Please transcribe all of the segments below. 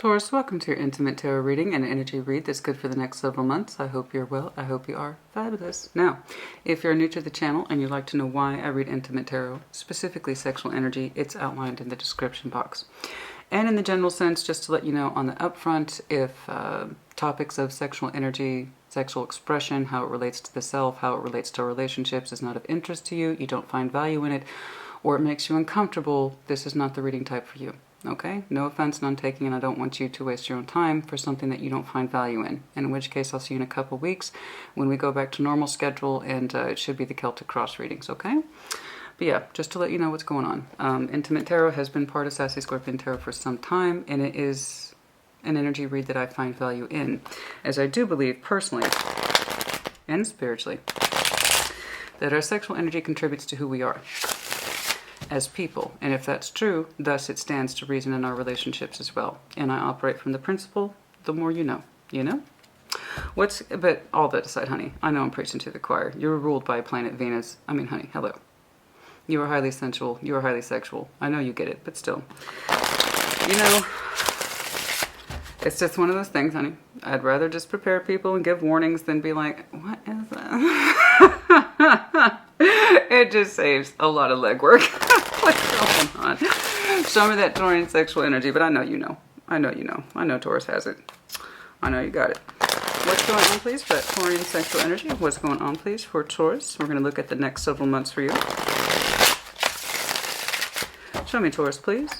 Taurus, welcome to your intimate tarot reading and energy read that's good for the next several months. I hope you're well. I hope you are fabulous. Now, if you're new to the channel and you'd like to know why I read intimate tarot, specifically sexual energy, it's outlined in the description box. And in the general sense, just to let you know on the upfront, if topics of sexual energy, sexual expression, how it relates to the self, how it relates to relationships is not of interest to you, you don't find value in it, or it makes you uncomfortable, this is not the reading type for you. Okay? No offense, none taken, and I don't want you to waste your own time for something that you don't find value in which case I'll see you in a couple weeks when we go back to normal schedule, and it should be the Celtic Cross readings, okay? But yeah, just to let you know what's going on. Intimate Tarot has been part of Sassy Scorpion Tarot for some time, and it is an energy read that I find value in, as I do believe personally and spiritually that our sexual energy contributes to who we are as people, and if that's true, thus it stands to reason in our relationships as well. And I operate from the principle, the more you know, but all that aside, honey, I know I'm preaching to the choir. You're ruled by planet Venus. I mean, honey, hello. You are highly sensual, you are highly sexual. I know you get it, but still, it's just one of those things, honey. I'd rather just prepare people and give warnings than be like, what is that? It just saves a lot of legwork. What's going on? Show me that Taurian sexual energy, but I know you know. I know you know. I know Taurus has it. I know you got it. What's going on, please, for that Taurian sexual energy? What's going on, please, for Taurus? We're going to look at the next several months for you. Show me, Taurus, please.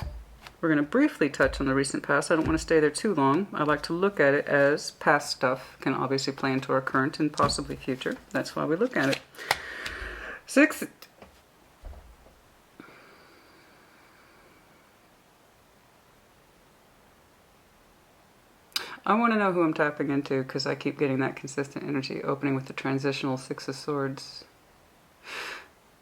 We're going to briefly touch on the recent past. I don't want to stay there too long. I like to look at it as past stuff can obviously play into our current and possibly future. That's why we look at it. I want to know who I'm tapping into because I keep getting that consistent energy, opening with the transitional Six of Swords.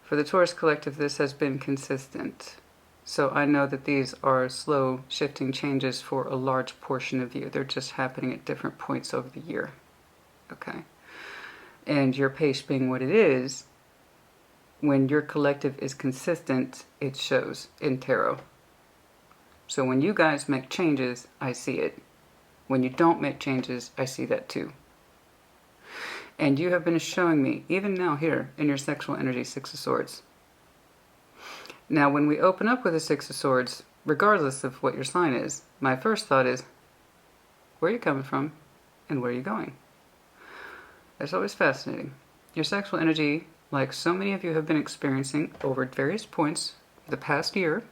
For the Taurus collective, this has been consistent. So I know that these are slow shifting changes for a large portion of you. They're just happening at different points over the year. Okay? And your pace being what it is, when your collective is consistent, it shows in tarot. So when you guys make changes, I see it. When you don't make changes, I see that too. And you have been showing me, even now here, in your sexual energy, Six of Swords. Now, when we open up with a Six of Swords, regardless of what your sign is, my first thought is, where are you coming from and where are you going? That's always fascinating. Your sexual energy, like so many of you have been experiencing over various points the past year,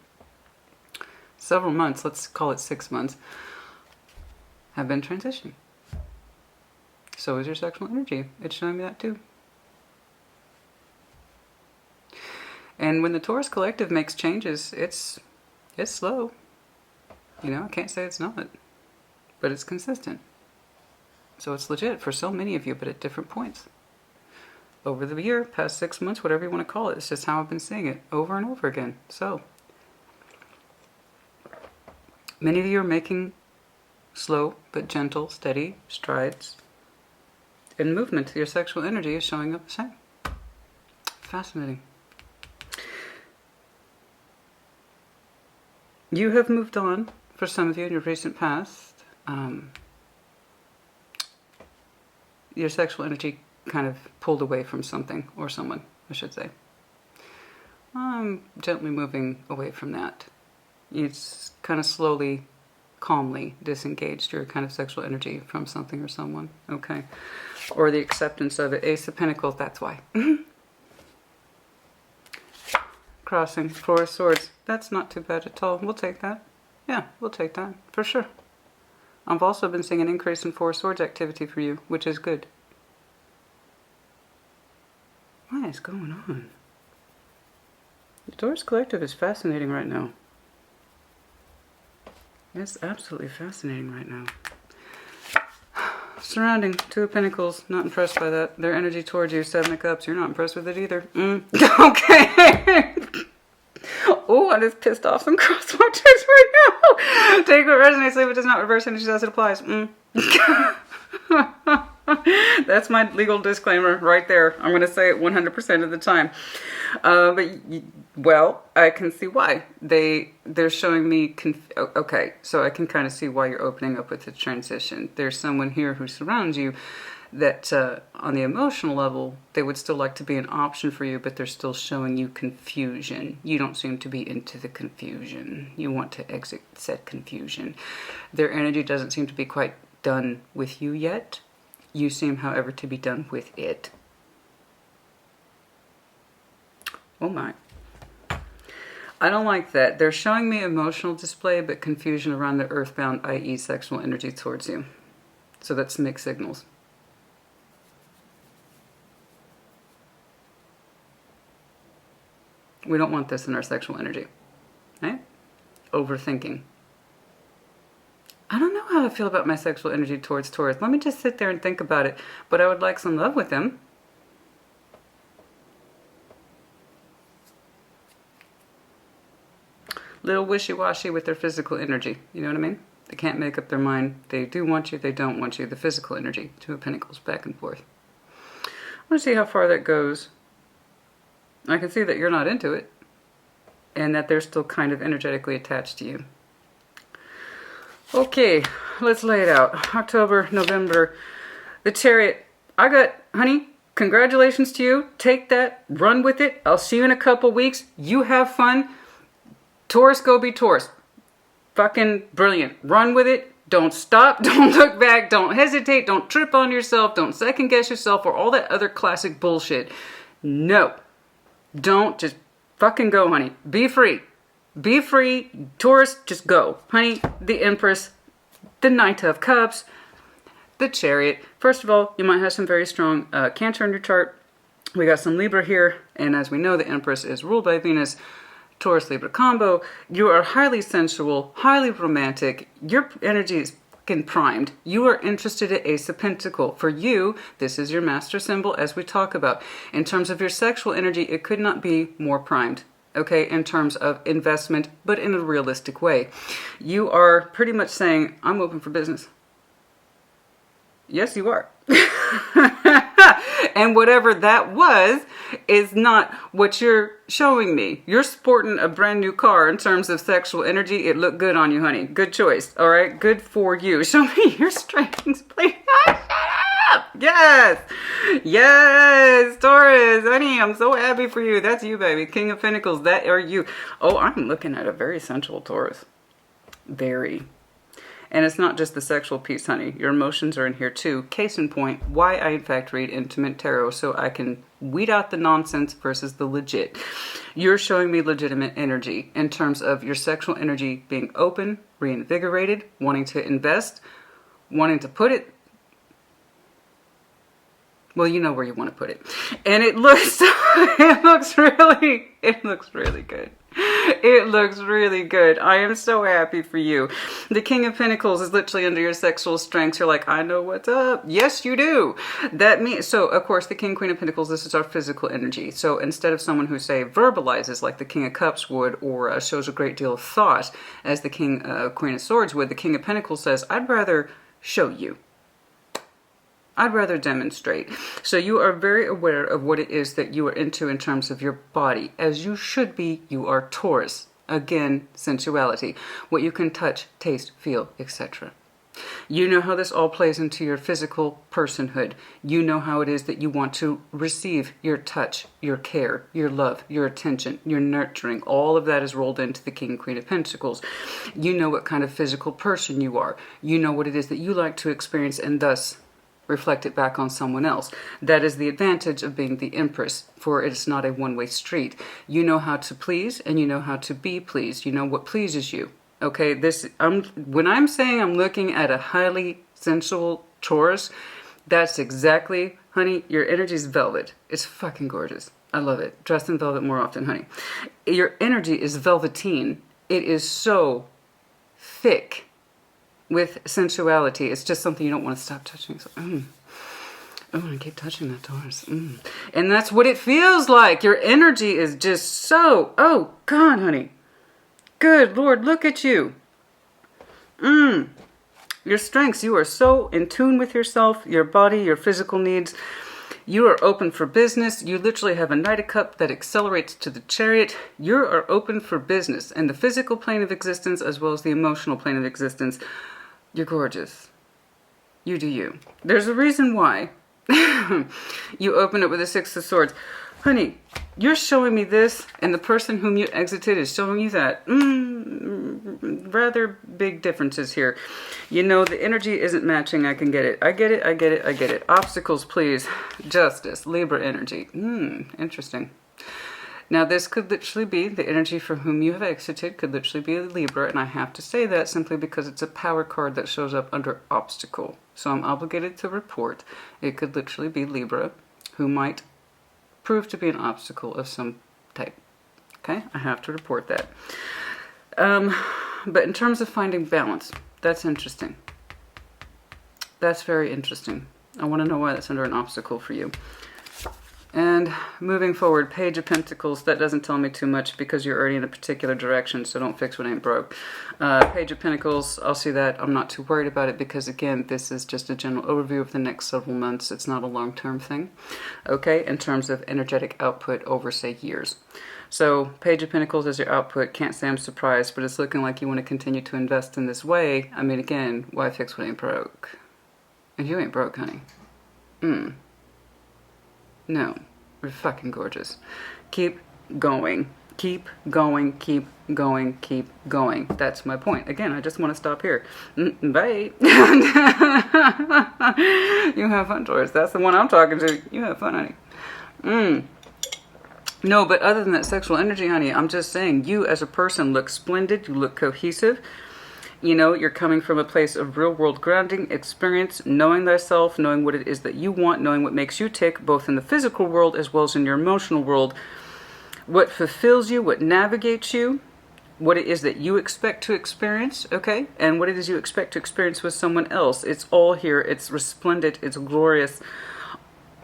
several months, let's call it 6 months, have been transitioning. So is your sexual energy. It's showing me that too. And when the Taurus collective makes changes, it's slow. I can't say it's not, but it's consistent. So it's legit for so many of you, but at different points. Over the year, past 6 months, whatever you want to call it. It's just how I've been seeing it over and over again. So many of you are making slow but gentle, steady strides. And movement to your sexual energy is showing up the same. Fascinating. You have moved on, for some of you in your recent past. Your sexual energy kind of pulled away from something, or someone, I should say. I'm gently moving away from that. It's kind of slowly, calmly disengaged your kind of sexual energy from something or someone, okay? Or the acceptance of it. Ace of Pentacles, that's why. Crossing, Four of Swords. That's not too bad at all. We'll take that. Yeah, we'll take that, for sure. I've also been seeing an increase in Four of Swords activity for you, which is good. What is going on? The Taurus collective is fascinating right now. It's absolutely fascinating right now. Surrounding, Two of Pentacles, not impressed by that. Their energy towards you, Seven of Cups, you're not impressed with it either. Okay. Oh, I just pissed off some cross-watchers right now. Take what resonates, leave it does not reverse energies as it applies. That's my legal disclaimer right there. I'm going to say it 100% of the time. Well, I can see why. They're showing me, okay, so I can kind of see why you're opening up with the transition. There's someone here who surrounds you that on the emotional level, they would still like to be an option for you, but they're still showing you confusion. You don't seem to be into the confusion. You want to exit said confusion. Their energy doesn't seem to be quite done with you yet. You seem, however, to be done with it. Oh my. I don't like that. They're showing me emotional display, but confusion around the earthbound, i.e. sexual energy towards you. So that's mixed signals. We don't want this in our sexual energy, right? Overthinking. I don't know how I feel about my sexual energy towards Taurus. Let me just sit there and think about it. But I would like some love with them. Little wishy-washy with their physical energy. You know what I mean? They can't make up their mind. They do want you, they don't want you. The physical energy. Two of Pentacles, back and forth. I want to see how far that goes. I can see that you're not into it. And that they're still kind of energetically attached to you. Okay, let's lay it out. October, November. The Chariot. I got, honey, congratulations to you. Take that, run with it. I'll see you in a couple weeks. You have fun. Taurus, go be Taurus. Fucking brilliant. Run with it. Don't stop. Don't look back. Don't hesitate. Don't trip on yourself. Don't second guess yourself or all that other classic bullshit. No. Don't. Just fucking go, honey. Be free. Be free. Taurus, just go. Honey, the Empress, the Knight of Cups, the Chariot. First of all, you might have some very strong Cancer in your chart. We got some Libra here. And as we know, the Empress is ruled by Venus. Taurus-Libra combo. You are highly sensual, highly romantic. Your energy is fucking primed. You are interested in Ace of Pentacles. For you, this is your master symbol as we talk about. In terms of your sexual energy, it could not be more primed. Okay, in terms of investment, but in a realistic way. You are pretty much saying, I'm open for business. Yes, you are. And whatever that was is not what you're showing me. You're sporting a brand new car in terms of sexual energy. It looked good on you, honey. Good choice. All right, good for you. Show me your strengths, please. Shut up. Yes. Yes, Taurus. Honey, I'm so happy for you. That's you, baby. King of Pentacles. That are you. Oh, I'm looking at a very sensual Taurus. Very. And it's not just the sexual piece, honey. Your emotions are in here too. Case in point, why I in fact read intimate tarot, so I can weed out the nonsense versus the legit. You're showing me legitimate energy in terms of your sexual energy being open, reinvigorated, wanting to invest, wanting to put it, well, you know where you want to put it. And it looks really good. It looks really good. I am so happy for you. The King of Pentacles is literally under your sexual strengths. You're like, I know what's up. Yes, you do. That means, so of course, the King, Queen of Pentacles, this is our physical energy. So instead of someone who, say, verbalizes like the King of Cups would, or shows a great deal of thought as the King, Queen of Swords would, the King of Pentacles says, I'd rather show you. I'd rather demonstrate. So you are very aware of what it is that you are into in terms of your body. As you should be, you are Taurus. Again, sensuality. What you can touch, taste, feel, etc. You know how this all plays into your physical personhood. You know how it is that you want to receive your touch, your care, your love, your attention, your nurturing. All of that is rolled into the King, Queen of Pentacles. You know what kind of physical person you are. You know what it is that you like to experience and thus reflect it back on someone else. That is the advantage of being the Empress, for it's not a one-way street. You know how to please and you know how to be pleased. You know what pleases you. Okay, when I'm saying I'm looking at a highly sensual Taurus, that's exactly, honey, your energy is velvet. It's fucking gorgeous. I love it. Dress in velvet more often, honey. Your energy is velveteen. It is so thick with sensuality. It's just something you don't want to stop touching. So, oh, I keep touching that Taurus. And that's what it feels like. Your energy is just so, oh God, honey. Good Lord, look at you. Your strengths, you are so in tune with yourself, your body, your physical needs. You are open for business. You literally have a Knight of Cups that accelerates to the Chariot. You are open for business. And the physical plane of existence as well as the emotional plane of existence. You're gorgeous. You do you. There's a reason why you open it with the Six of Swords. Honey, you're showing me this, and the person whom you exited is showing you that. Rather big differences here. You know, the energy isn't matching. I can get it. I get it. I get it. I get it. Obstacles, please. Justice. Libra energy. Interesting. Now, this could literally be the energy for whom you have exited, could literally be a Libra, and I have to say that simply because it's a power card that shows up under obstacle. So I'm obligated to report it could literally be Libra, who might prove to be an obstacle of some type. Okay, I have to report that. But in terms of finding balance, that's interesting. That's very interesting. I want to know why that's under an obstacle for you. And moving forward, Page of Pentacles, that doesn't tell me too much because you're already in a particular direction, so don't fix what ain't broke. Page of Pentacles, I'll see that. I'm not too worried about it because, again, this is just a general overview of the next several months. It's not a long-term thing, okay, in terms of energetic output over, say, years. So, Page of Pentacles as your output. Can't say I'm surprised, but it's looking like you want to continue to invest in this way. I mean, again, why fix what ain't broke? And you ain't broke, honey. No, you're fucking gorgeous. Keep going. Keep going, keep going, keep going. That's my point. Again, I just want to stop here. Bye. You have fun, Taurus. That's the one I'm talking to. You have fun, honey. No, but other than that sexual energy, honey, I'm just saying you as a person look splendid. You look cohesive. You know, you're coming from a place of real world grounding, experience, knowing thyself, knowing what it is that you want, knowing what makes you tick, both in the physical world as well as in your emotional world. What fulfills you, what navigates you, what it is that you expect to experience, okay? And what it is you expect to experience with someone else. It's all here. It's resplendent. It's glorious.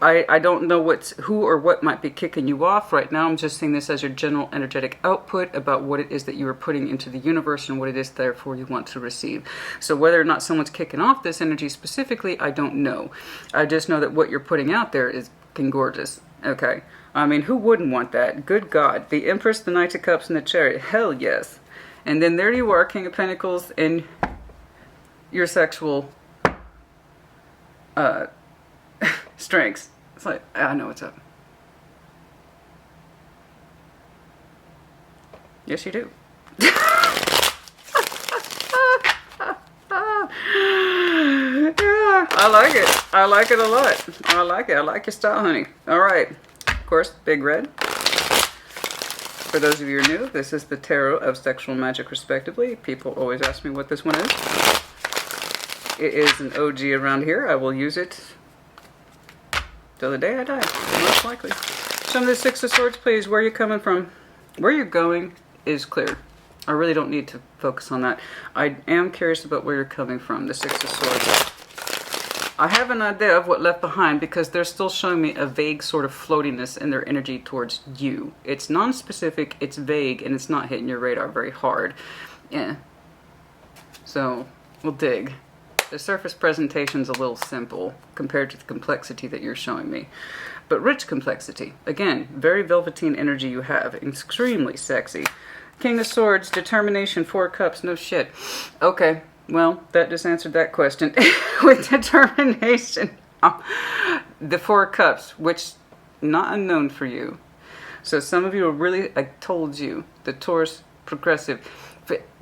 I don't know who or what might be kicking you off right now. I'm just seeing this as your general energetic output about what it is that you are putting into the universe and what it is therefore you want to receive. So whether or not someone's kicking off this energy specifically, I don't know. I just know that what you're putting out there is fucking gorgeous. Okay. I mean, who wouldn't want that? Good God. The Empress, the Knight of Cups, and the Chariot. Hell yes. And then there you are, King of Pentacles, and your sexual strengths. It's like, I know what's up. Yes, you do. I like it. I like it a lot. I like it. I like your style, honey. All right. Of course, Big Red. For those of you who are new, this is the Tarot of Sexual Magic, respectively. People always ask me what this one is. It is an OG around here. I will use it till the day I die, most likely. Show me the Six of Swords, please. Where are you coming from? Where you're going is clear. I really don't need to focus on that. I am curious about where you're coming from, the Six of Swords. I have an idea of what left behind because they're still showing me a vague sort of floatiness in their energy towards you. It's non-specific, it's vague, and it's not hitting your radar very hard. Yeah. So, we'll dig. The surface presentation's a little simple compared to the complexity that you're showing me. But rich complexity. Again, very Velveteen energy you have. Extremely sexy. King of Swords, determination, Four Cups, no shit. Okay, well, that just answered that question. With determination. The Four Cups, which, not unknown for you. So some of you are really, I told you, the Taurus progressive.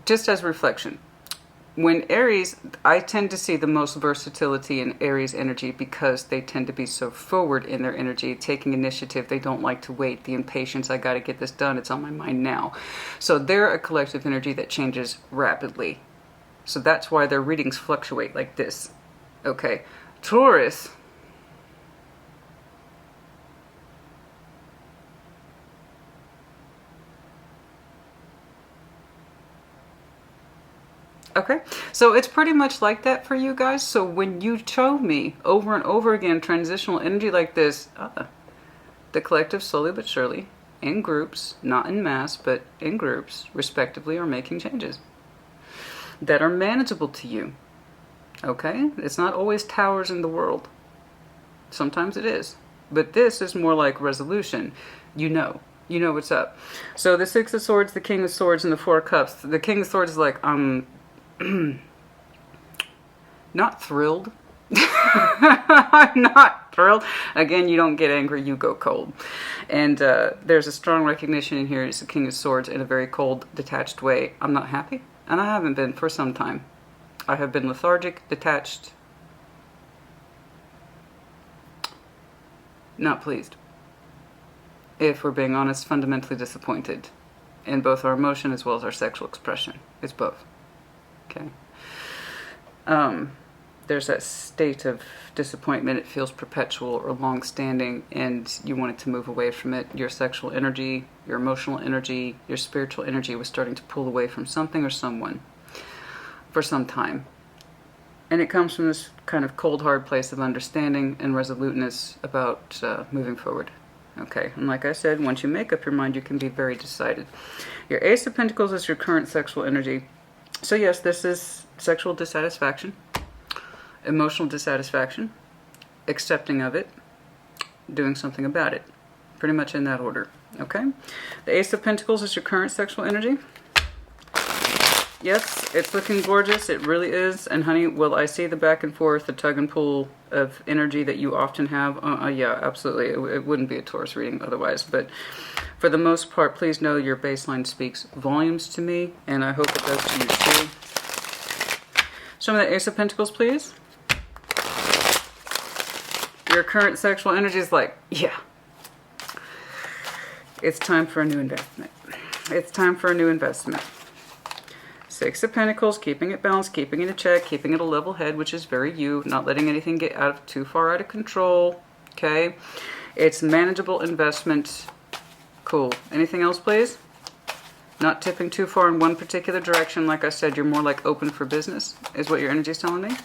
Just as reflection. When Aries, I tend to see the most versatility in Aries energy because they tend to be so forward in their energy, taking initiative. They don't like to wait. The impatience, I got to get this done. It's on my mind now. So they're a collective energy that changes rapidly. So that's why their readings fluctuate like this. Okay. Taurus. Okay, so it's pretty much like that for you guys. So when you show me over and over again transitional energy like this, the collective slowly but surely, in groups, not in mass, but in groups, respectively, are making changes that are manageable to you. Okay? It's not always towers in the world. Sometimes it is. But this is more like resolution. You know. You know what's up. So the Six of Swords, the King of Swords, and the Four of Cups. The King of Swords is like, not thrilled. I'm not thrilled. Again, you don't get angry, you go cold. And there's a strong recognition in here. It's the King of Swords in a very cold, detached way. I'm not happy, and I haven't been for some time. I have been lethargic, detached, not pleased. If we're being honest, fundamentally disappointed in both our emotion as well as our sexual expression. It's both. Okay. There's that state of disappointment. It feels perpetual or long-standing, and you wanted to move away from it. Your sexual energy, your emotional energy, your spiritual energy was starting to pull away from something or someone for some time. And it comes from this kind of cold, hard place of understanding and resoluteness about moving forward. Okay, and like I said, once you make up your mind, you can be very decided. Your Ace of Pentacles is your current sexual energy. So yes, this is sexual dissatisfaction, emotional dissatisfaction, accepting of it, doing something about it. Pretty much in that order, okay? The Ace of Pentacles is your current sexual energy. Yes, it's looking gorgeous. It really is. And honey, will I see the back and forth, the tug and pull of energy that you often have? Yeah, absolutely. It wouldn't be a Taurus reading otherwise. But for the most part, please know your baseline speaks volumes to me. And I hope it does to you too. Show me the Ace of Pentacles, please. Your current sexual energy is like, yeah. It's time for a new investment. It's time for a new investment. Six of Pentacles, keeping it balanced, keeping it in check, keeping it a level head, which is very you, not letting anything get too far out of control, okay? It's manageable investment. Cool. Anything else, please? Not tipping too far in one particular direction. Like I said, you're more like open for business, is what your energy is telling me.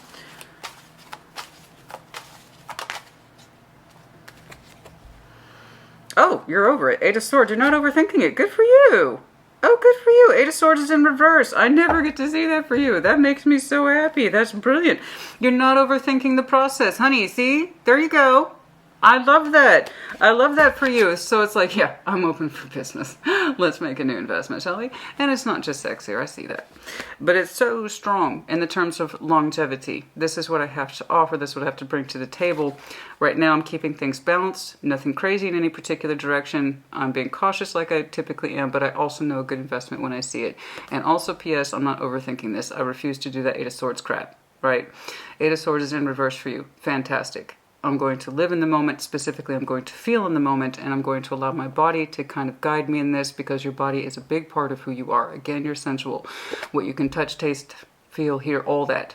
Oh, you're over it. Eight of Swords, you're not overthinking it. Good for you. Oh, good for you. Eight of Swords is in reverse. I never get to see that for you. That makes me so happy. That's brilliant. You're not overthinking the process. Honey, see? There you go. I love that. I love that for you. So it's like, yeah, I'm open for business. Let's make a new investment, shall we? And it's not just sexier. I see that. But it's so strong in the terms of longevity. This is what I have to offer. This is what I have to bring to the table. Right now, I'm keeping things balanced. Nothing crazy in any particular direction. I'm being cautious like I typically am, but I also know a good investment when I see it. And also, P.S., I'm not overthinking this. I refuse to do that Eight of Swords crap, right? Eight of Swords is in reverse for you. Fantastic. I'm going to live in the moment. Specifically, I'm going to feel in the moment, and I'm going to allow my body to kind of guide me in this, because your body is a big part of who you are. Again, you're sensual. What you can touch, taste, feel, hear, all that,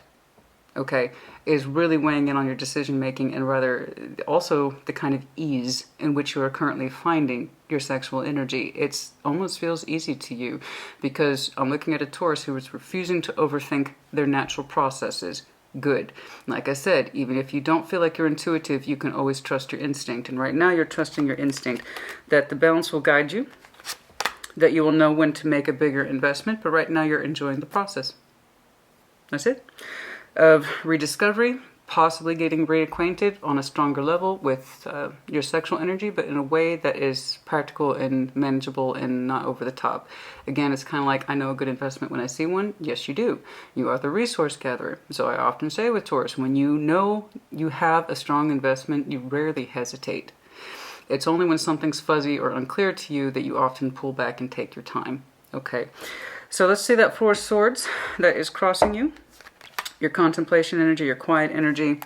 okay, is really weighing in on your decision making, and rather also the kind of ease in which you are currently finding your sexual energy. It almost feels easy to you, because I'm looking at a Taurus who is refusing to overthink their natural processes. Good. Like I said, even if you don't feel like you're intuitive, you can always trust your instinct. And right now you're trusting your instinct that the balance will guide you, that you will know when to make a bigger investment, but right now you're enjoying the process. That's it. Of rediscovery, possibly getting reacquainted on a stronger level with your sexual energy, but in a way that is practical and manageable and not over the top. Again, it's kind of like, I know a good investment when I see one. Yes, you do. You are the resource gatherer. So I often say with Taurus, when you know you have a strong investment, you rarely hesitate. It's only when something's fuzzy or unclear to you that you often pull back and take your time. Okay, so let's see that Four of Swords that is crossing you. Your contemplation energy, your quiet energy.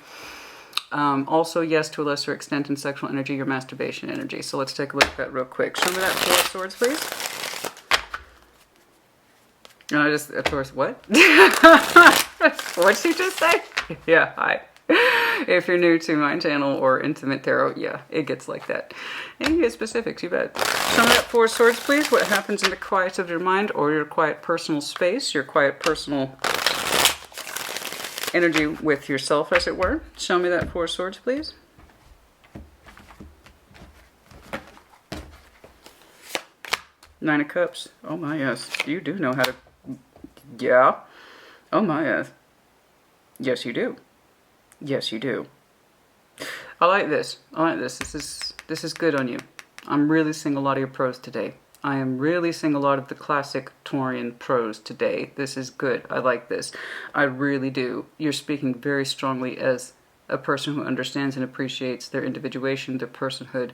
Also, yes, to a lesser extent in sexual energy, your masturbation energy. So let's take a look at that real quick. Show me that Four of Swords, please. And I just, of course, what? What'd she just say? Yeah, hi. If you're new to my channel or Intimate Tarot, yeah, it gets like that. And you get specifics, you bet. Show me that Four of Swords, please. What happens in the quiet of your mind or your quiet personal space, your quiet personal energy with yourself, as it were. Show me that Four of Swords, please. Nine of Cups. Oh my, yes. You do know how to... Yeah. Oh my, yes. Yes, you do. Yes, you do. I like this. I like this. This is good on you. I'm really seeing a lot of your pros today. I am really seeing a lot of the classic Taurian pros today. This is good. I like this. I really do. You're speaking very strongly as a person who understands and appreciates their individuation, their personhood,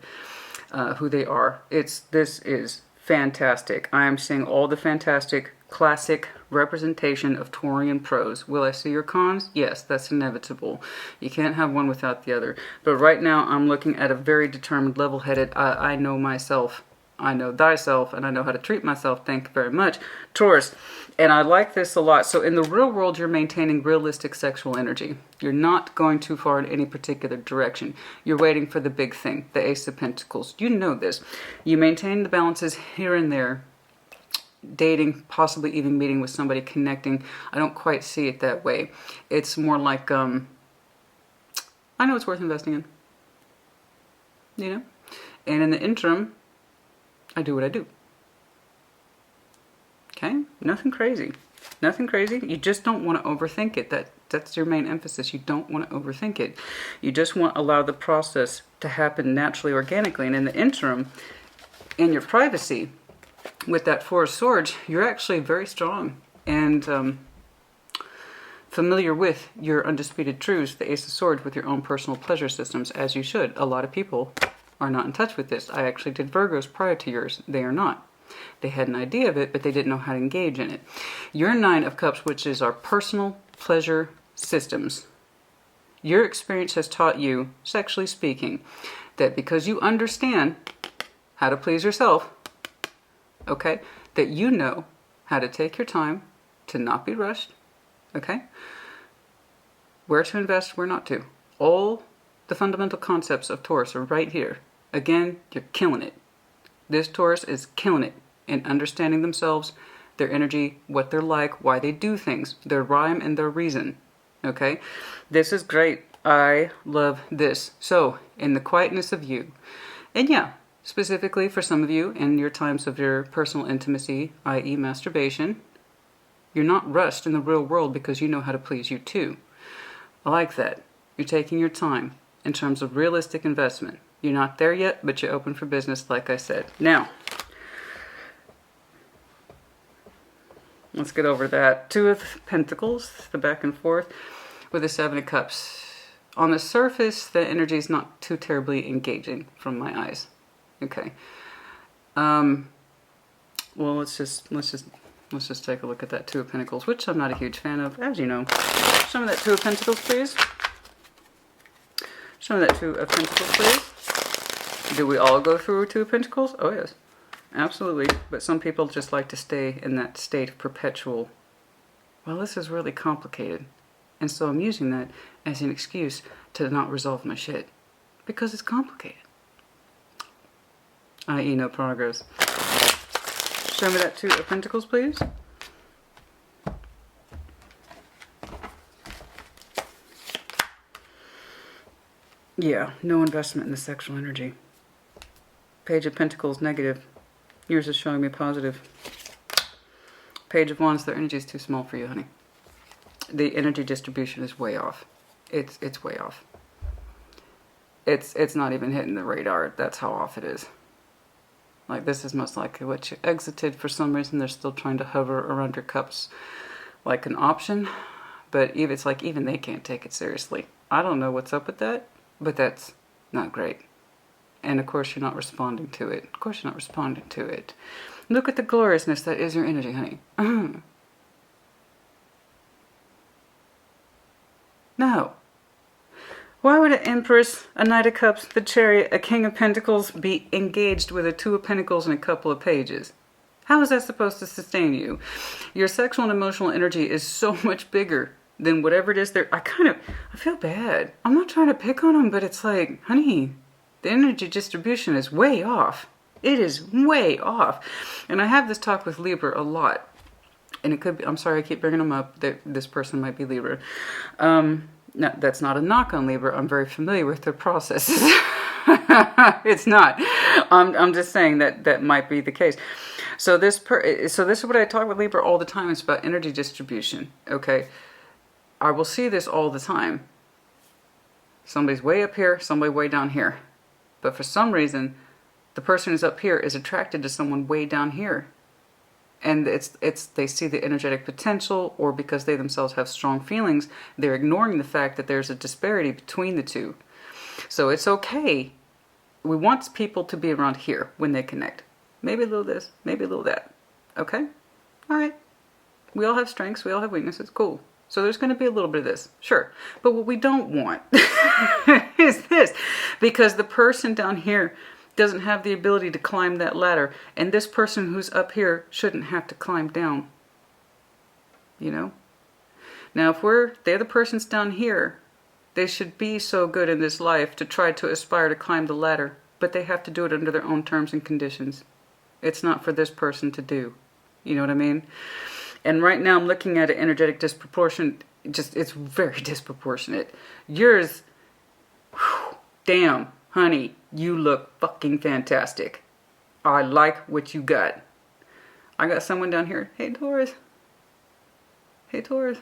who they are. This is fantastic. I am seeing all the fantastic classic representation of Taurian pros. Will I see your cons? Yes, that's inevitable. You can't have one without the other. But right now I'm looking at a very determined, level-headed, I know myself, I know thyself, and I know how to treat myself. Thank you very much, Taurus. And I like this a lot. So in the real world, you're maintaining realistic sexual energy. You're not going too far in any particular direction. You're waiting for the big thing, the Ace of Pentacles. You know this. You maintain the balances here and there. Dating, possibly even meeting with somebody, connecting. I don't quite see it that way. It's more like, I know it's worth investing in. You know? And in the interim, I do what I do. Okay? Nothing crazy. Nothing crazy. You just don't want to overthink it. That's your main emphasis. You don't want to overthink it. You just want to allow the process to happen naturally, organically. And in the interim, in your privacy, with that Four of Swords, you're actually very strong and familiar with your undisputed truths, the Ace of Swords, with your own personal pleasure systems, as you should. A lot of people are not in touch with this. I actually did Virgos prior to yours. They are not. They had an idea of it, but they didn't know how to engage in it. Your Nine of Cups, which is our personal pleasure systems. Your experience has taught you, sexually speaking, that because you understand how to please yourself, okay, that you know how to take your time, to not be rushed, okay, where to invest, where not to. All the fundamental concepts of Taurus are right here. Again, you're killing it. This Taurus is killing it in understanding themselves, their energy, what they're like, why they do things, their rhyme and their reason, okay? This is great. I love this. So, in the quietness of you, and yeah, specifically for some of you in your times of your personal intimacy, i.e. masturbation, you're not rushed in the real world because you know how to please you too. I like that. You're taking your time in terms of realistic investment. You're not there yet, but you're open for business, like I said. Now, let's get over that. Two of Pentacles, the back and forth, with the Seven of Cups. On the surface, the energy is not too terribly engaging from my eyes. Okay. Well, let's just take a look at that Two of Pentacles, which I'm not a huge fan of, as you know. Show me that Two of Pentacles, please. Show me that Two of Pentacles, please. Do we all go through Two of Pentacles? Oh, yes. Absolutely. But some people just like to stay in that state of perpetual, well, this is really complicated. And so I'm using that as an excuse to not resolve my shit. Because it's complicated. I.e. no progress. Show me that Two of Pentacles, please. Yeah, no investment in the sexual energy. Page of Pentacles, negative. Yours is showing me positive. Page of Wands, their energy is too small for you, honey. The energy distribution is way off. It's way off. It's not even hitting the radar. That's how off it is. Like, this is most likely what you exited. For some reason, they're still trying to hover around your cups like an option. But it's like even they can't take it seriously. I don't know what's up with that, but that's not great. And of course, you're not responding to it. Of course, you're not responding to it. Look at the gloriousness that is your energy, honey. No. Why would an Empress, a Knight of Cups, the Chariot, a King of Pentacles be engaged with a Two of Pentacles in a couple of pages? How is that supposed to sustain you? Your sexual and emotional energy is so much bigger than whatever it is there. I feel bad. I'm not trying to pick on them, but it's like, honey, the energy distribution is way off. It is way off. And I have this talk with Libra a lot. And it could be, I'm sorry I keep bringing them up, this person might be Libra. No, that's not a knock on Libra. I'm very familiar with their processes. It's not. I'm just saying that might be the case. So this is what I talk with Libra all the time. It's about energy distribution. Okay. I will see this all the time. Somebody's way up here, somebody way down here. But for some reason, the person who's up here is attracted to someone way down here. And they see the energetic potential, or because they themselves have strong feelings, they're ignoring the fact that there's a disparity between the two. So it's okay. We want people to be around here when they connect. Maybe a little this, maybe a little that. Okay? All right. We all have strengths, we all have weaknesses. Cool. So there's going to be a little bit of this. Sure. But what we don't want is this. Because the person down here doesn't have the ability to climb that ladder, and this person who's up here shouldn't have to climb down. You know? Now, if they're the persons down here, they should be so good in this life to try to aspire to climb the ladder, but they have to do it under their own terms and conditions. It's not for this person to do. You know what I mean? And right now I'm looking at an energetic disproportion. It's very disproportionate. Yours, whew, damn, honey, you look fucking fantastic. I like what you got. I got someone down here. Hey, Taurus. Hey, Taurus.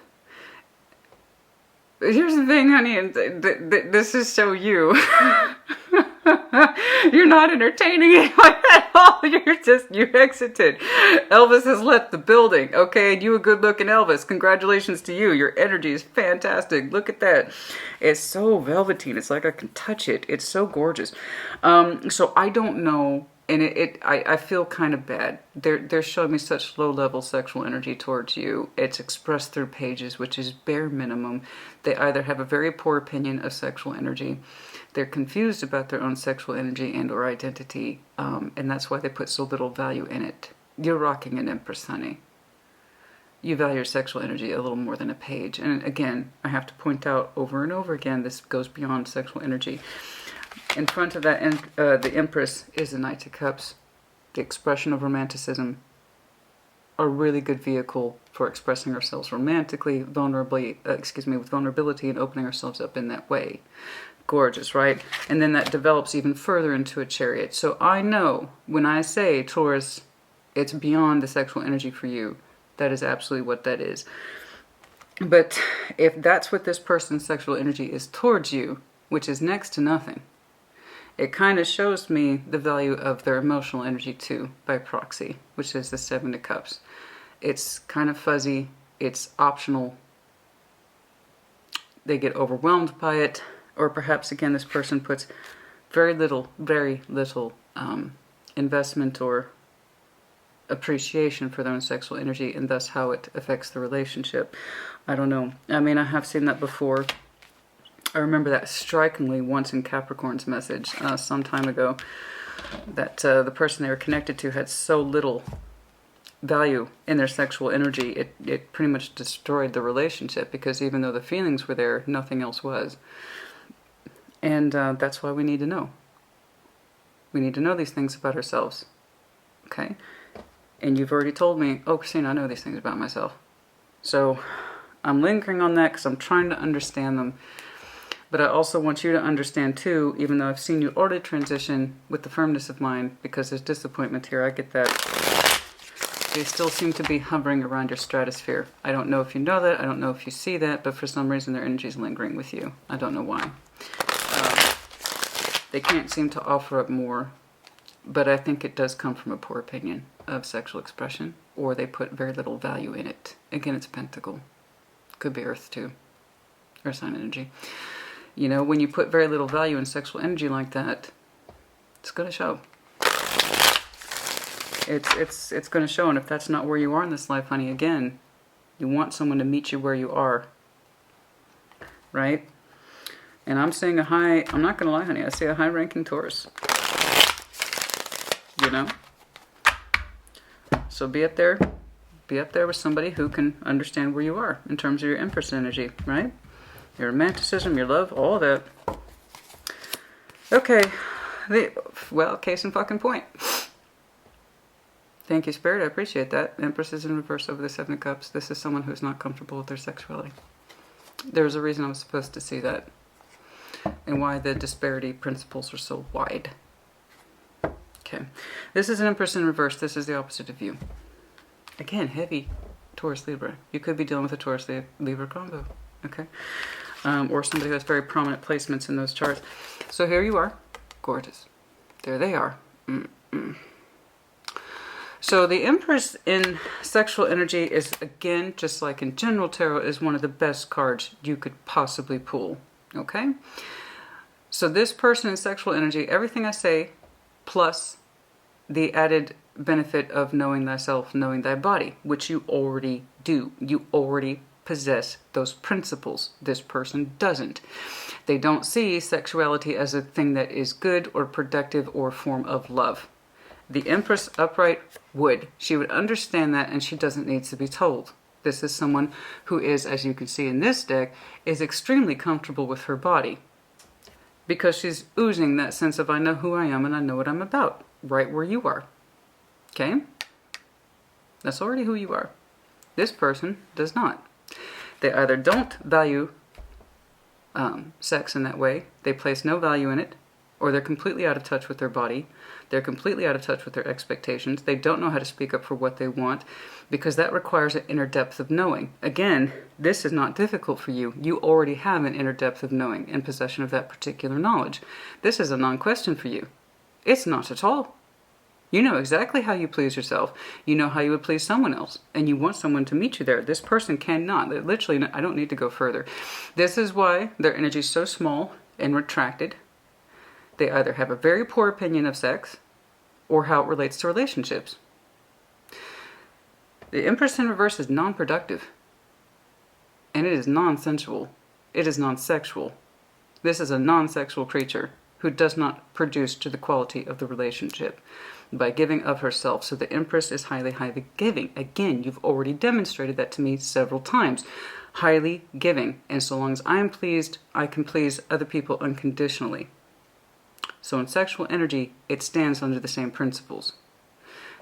Here's the thing, honey, and this is so you. You're not entertaining anyone at all. You exited. Elvis has left the building, okay? And you a good looking Elvis. Congratulations to you. Your energy is fantastic. Look at that. It's so velveteen. It's like I can touch it. It's so gorgeous. So I don't know. And I feel kind of bad. They're showing me such low-level sexual energy towards you. It's expressed through pages, which is bare minimum. They either have a very poor opinion of sexual energy, they're confused about their own sexual energy and or identity, and that's why they put so little value in it. You're rocking an Empress, honey. You value your sexual energy a little more than a page. And again, I have to point out over and over again, this goes beyond sexual energy. In front of that, the Empress is the Knight of Cups, the expression of romanticism, a really good vehicle for expressing ourselves romantically, with vulnerability and opening ourselves up in that way. Gorgeous, right? And then that develops even further into a Chariot. So I know when I say, Taurus, it's beyond the sexual energy for you. That is absolutely what that is. But if that's what this person's sexual energy is towards you, which is next to nothing, it kind of shows me the value of their emotional energy too, by proxy, which is the Seven of Cups. It's kind of fuzzy. It's optional. They get overwhelmed by it. Or perhaps, again, this person puts very little investment or appreciation for their own sexual energy, and thus how it affects the relationship. I don't know. I mean, I have seen that before. I remember that strikingly once in Capricorn's message some time ago, that the person they were connected to had so little value in their sexual energy, it pretty much destroyed the relationship, because even though the feelings were there, nothing else was. And that's why we need to know. We need to know these things about ourselves. Okay? And you've already told me, oh, Christina, I know these things about myself. So I'm lingering on that because I'm trying to understand them. But I also want you to understand too, even though I've seen you already transition with the firmness of mind, because there's disappointment here, I get that. They still seem to be hovering around your stratosphere. I don't know if you know that, I don't know if you see that, but for some reason their energy is lingering with you. I don't know why. They can't seem to offer up more, but I think it does come from a poor opinion of sexual expression, or they put very little value in it. Again, it's Pentacle. Could be Earth too, or sign energy. You know, when you put very little value in sexual energy like that, it's going to show. It's going to show, and if that's not where you are in this life, honey, again, you want someone to meet you where you are, right? And I'm seeing a high, I'm not going to lie, honey, I see a high-ranking Taurus. You know? So be up there with somebody who can understand where you are in terms of your Empress energy, right? Your romanticism, your love, all of that. Okay. Well, case in fucking point. Thank you, Spirit. I appreciate that. Empress is in reverse over the Seven of Cups. This is someone who's not comfortable with their sexuality. There's a reason I was supposed to see that. And why the disparity principles are so wide. Okay. This is an Empress in reverse. This is the opposite of you. Again, heavy Taurus Libra. You could be dealing with a Taurus Libra combo. okay? Or somebody who has very prominent placements in those charts. So here you are, gorgeous. There they are. So the Empress in sexual energy is, again, just like in general tarot, is one of the best cards you could possibly pull, okay? So this person in sexual energy, everything I say, plus the added benefit of knowing thyself, knowing thy body, which you already do. You already possess those principles. This person doesn't. They don't see sexuality as a thing that is good or productive or a form of love. The Empress upright would. She would understand that, and she doesn't need to be told. This is someone who is, as you can see in this deck, is extremely comfortable with her body. Because she's oozing that sense of, I know who I am and I know what I'm about. Right where you are. Okay? That's already who you are. This person does not. They either don't value sex in that way, they place no value in it, or they're completely out of touch with their body. They're completely out of touch with their expectations. They don't know how to speak up for what they want, because that requires an inner depth of knowing. Again, this is not difficult for you. You already have an inner depth of knowing in possession of that particular knowledge. This is a non-question for you. It's not at all. You know exactly how you please yourself. You know how you would please someone else. And you want someone to meet you there. This person cannot. Literally, I don't need to go further. This is why their energy is so small and retracted. They either have a very poor opinion of sex or how it relates to relationships. The Empress in reverse is non-productive. And it is non-sensual. It is non-sexual. This is a non-sexual creature who does not produce to the quality of the relationship by giving of herself. So the Empress is highly, highly giving. Again, you've already demonstrated that to me several times. Highly giving. And so long as I am pleased, I can please other people unconditionally. So in sexual energy, it stands under the same principles.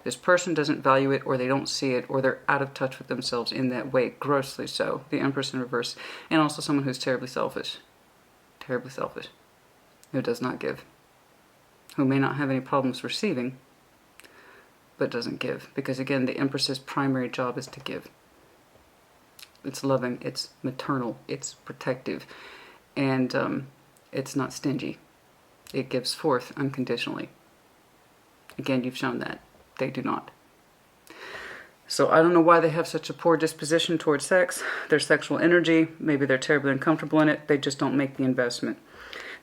This person doesn't value it, or they don't see it, or they're out of touch with themselves in that way, grossly so. The Empress in reverse. And also someone who's terribly selfish. Terribly selfish. Who does not give. Who may not have any problems receiving, but doesn't give. Because again, the Empress's primary job is to give. It's loving, it's maternal, it's protective, and it's not stingy. It gives forth unconditionally. Again, you've shown that. They do not. So I don't know why they have such a poor disposition towards sex. Their sexual energy, maybe they're terribly uncomfortable in it. They just don't make the investment.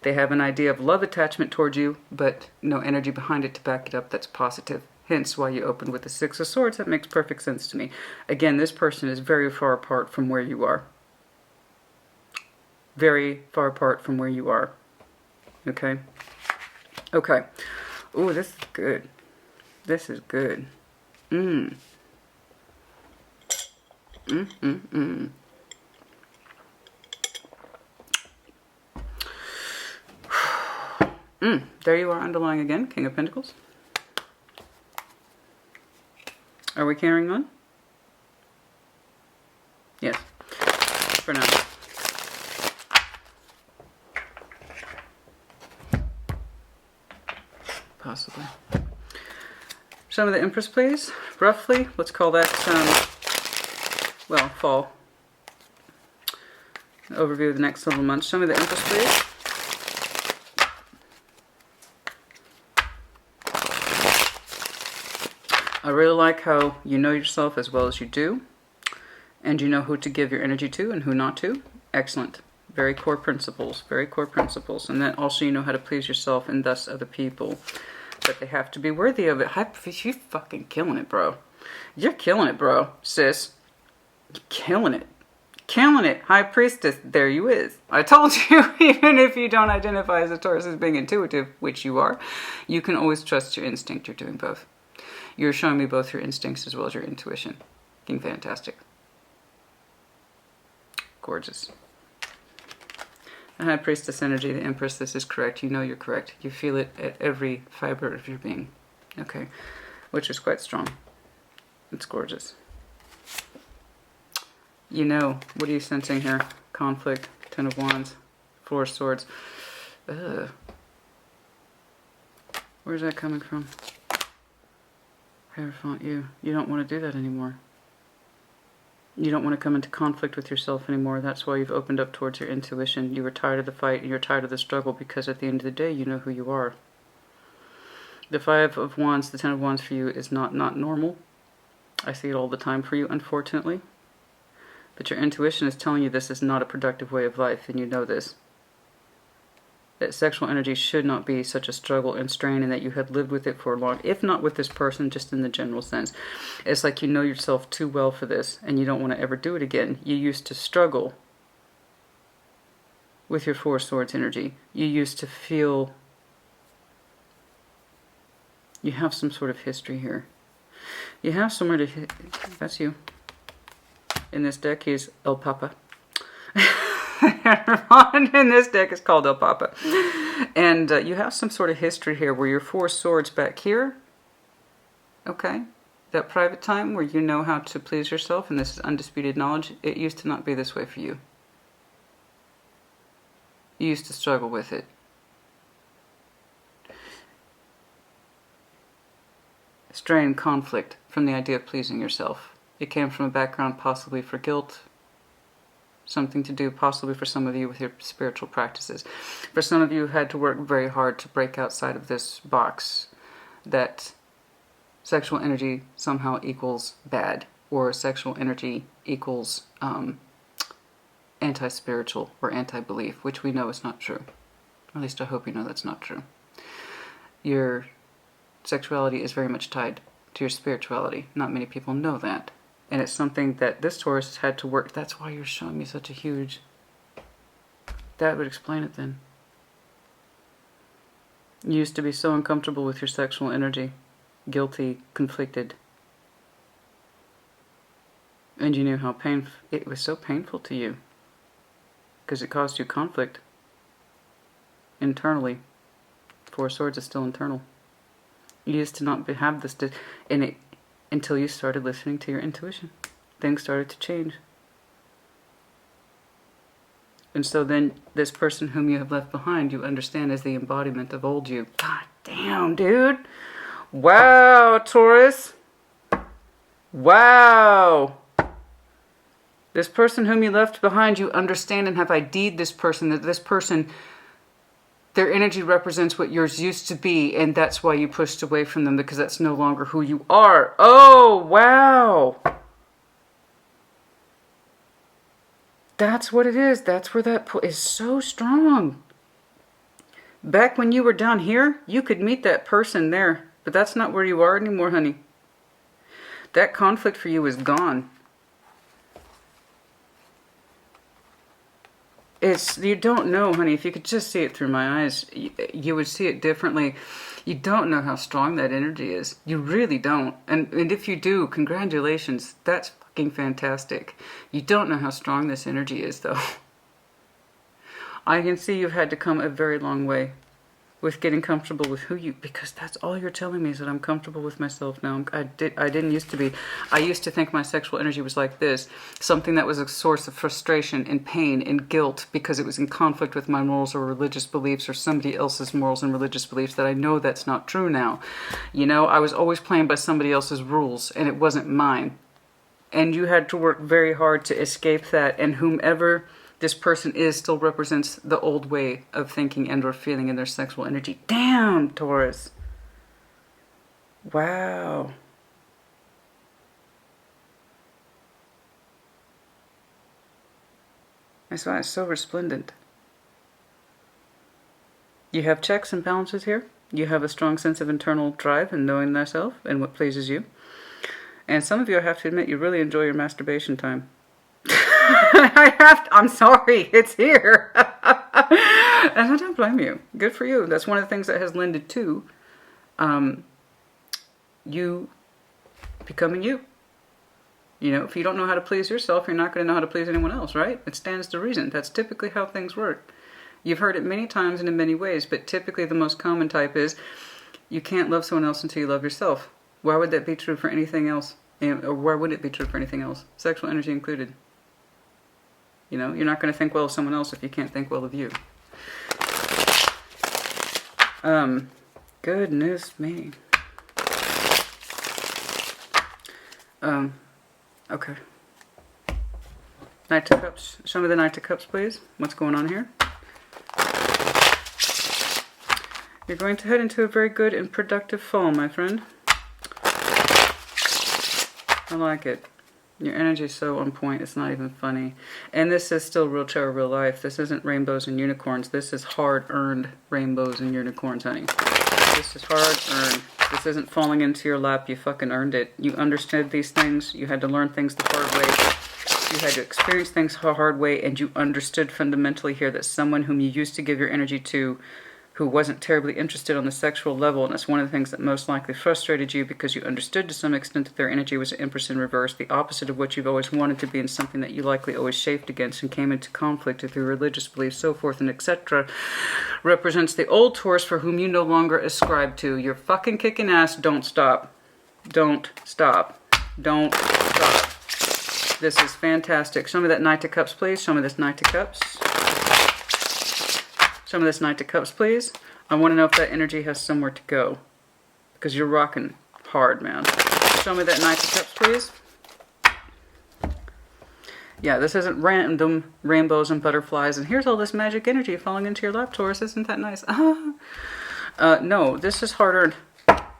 They have an idea of love attachment towards you, but no energy behind it to back it up that's positive. Hence why you opened with the Six of Swords. That makes perfect sense to me. Again, this person is very far apart from where you are. Very far apart from where you are. Okay? Okay. Ooh, this is good. This is good. There you are underlying again, King of Pentacles. Are we carrying on? Yes. For now. Possibly. Show me the Empress, please. Roughly, let's call that, well, fall. Overview of the next several months. Show me the Empress, please. I really like how you know yourself as well as you do. And you know who to give your energy to and who not to. Excellent. Very core principles. Very core principles. And then also you know how to please yourself and thus other people. But they have to be worthy of it. You're fucking killing it, bro. You're killing it, bro, sis. You're killing it. Killing it. High Priestess, there you is. I told you, even if you don't identify as a Taurus as being intuitive, which you are, you can always trust your instinct. You're doing both. You're showing me both your instincts as well as your intuition. Looking fantastic. Gorgeous. The High Priestess energy, the Empress, this is correct. You know you're correct. You feel it at every fiber of your being. Okay. Which is quite strong. It's gorgeous. You know, what are you sensing here? Conflict, Ten of Wands, Four of Swords. Ugh. Where's that coming from? Hierophant, you don't want to do that anymore. You don't want to come into conflict with yourself anymore. That's why you've opened up towards your intuition. You were tired of the fight and you're tired of the struggle, because at the end of the day, you know who you are. The Five of Wands, the Ten of Wands for you is not normal. I see it all the time for you, unfortunately. But your intuition is telling you this is not a productive way of life, and you know this. That sexual energy should not be such a struggle and strain, and that you had lived with it for long, if not with this person, just in the general sense. It's like you know yourself too well for this, and you don't want to ever do it again. You used to struggle with your Four of Swords energy. You used to feel... You have some sort of history here. You have somewhere to... That's you. In this deck, he's El Papa. In this deck is called El Papa. And you have some sort of history here where your Four Swords back here. Okay. That private time where you know how to please yourself, and this is undisputed knowledge, it used to not be this way for you. You used to struggle with it. Strain, conflict from the idea of pleasing yourself. It came from a background possibly for guilt, something to do possibly for some of you with your spiritual practices. For some of you, had to work very hard to break outside of this box that sexual energy somehow equals bad, or sexual energy equals anti-spiritual or anti-belief, which we know is not true. At least I hope you know that's not true. Your sexuality is very much tied to your spirituality. Not many people know that. And it's something that this Taurus has had to work. That's why you're showing me such a huge... That would explain it then. You used to be so uncomfortable with your sexual energy. Guilty, conflicted. And you knew how painful... It was so painful to you. Because it caused you conflict. Internally. Four of Swords is still internal. You used to not have this, until you started listening to your intuition. Things started to change. And so then this person whom you have left behind, you understand as the embodiment of old you. God damn, dude. Wow, Taurus. Wow. This person whom you left behind, you understand and have ID'd this person, that this person... Their energy represents what yours used to be, and that's why you pushed away from them, because that's no longer who you are. Oh, wow. That's what it is. That's where that is so strong. Back when you were down here, you could meet that person there, but that's not where you are anymore, honey. That conflict for you is gone. You don't know, honey, if you could just see it through my eyes, you would see it differently. You don't know how strong that energy is. You really don't. And if you do, congratulations. That's fucking fantastic. You don't know how strong this energy is, though. I can see you've had to come a very long way with getting comfortable with who you... Because that's all you're telling me, is that I'm comfortable with myself now. I didn't used to be. I used to think my sexual energy was like this. Something that was a source of frustration and pain and guilt because it was in conflict with my morals or religious beliefs or somebody else's morals and religious beliefs, that I know that's not true now. You know, I was always playing by somebody else's rules and it wasn't mine. And you had to work very hard to escape that, and whomever... this person is still represents the old way of thinking and or feeling in their sexual energy. Damn, Taurus. Wow. That's why it's so resplendent. You have checks and balances here. You have a strong sense of internal drive and knowing thyself and what pleases you. And some of you, I have to admit, you really enjoy your masturbation time. I'm sorry, it's here. And I don't blame you. Good for you. That's one of the things that has lended to you becoming you. You know, if you don't know how to please yourself, you're not going to know how to please anyone else, right? It stands to reason. That's typically how things work. You've heard it many times and in many ways, but typically the most common type is you can't love someone else until you love yourself. Why would that be true for anything else? Or why would it be true for anything else? Sexual energy included. You know, you're not going to think well of someone else if you can't think well of you. Goodness me. Okay. Knight of Cups. Show me the Knight of Cups, please. What's going on here? You're going to head into a very good and productive fall, my friend. I like it. Your energy is so on point, it's not even funny. And this is still real terror, real life. This isn't rainbows and unicorns. This is hard-earned rainbows and unicorns, honey. This is hard-earned. This isn't falling into your lap. You fucking earned it. You understood these things. You had to learn things the hard way. You had to experience things the hard way, and you understood fundamentally here that someone whom you used to give your energy to, who wasn't terribly interested on the sexual level, and it's one of the things that most likely frustrated you because you understood to some extent that their energy was an Empress in reverse, the opposite of what you've always wanted to be, and something that you likely always chafed against and came into conflict with your religious beliefs, so forth and etc., represents the old Taurus for whom you no longer ascribe to. You're fucking kicking ass. Don't stop. Don't stop. Don't stop. This is fantastic. Show me that Knight of Cups, please. Show me this Knight of Cups. Show me this Knight of Cups, please. I want to know if that energy has somewhere to go. Because you're rocking hard, man. Show me that Knight of Cups, please. Yeah, this isn't random rainbows and butterflies. And here's all this magic energy falling into your lap, Taurus. Isn't that nice? No, this is hard-earned,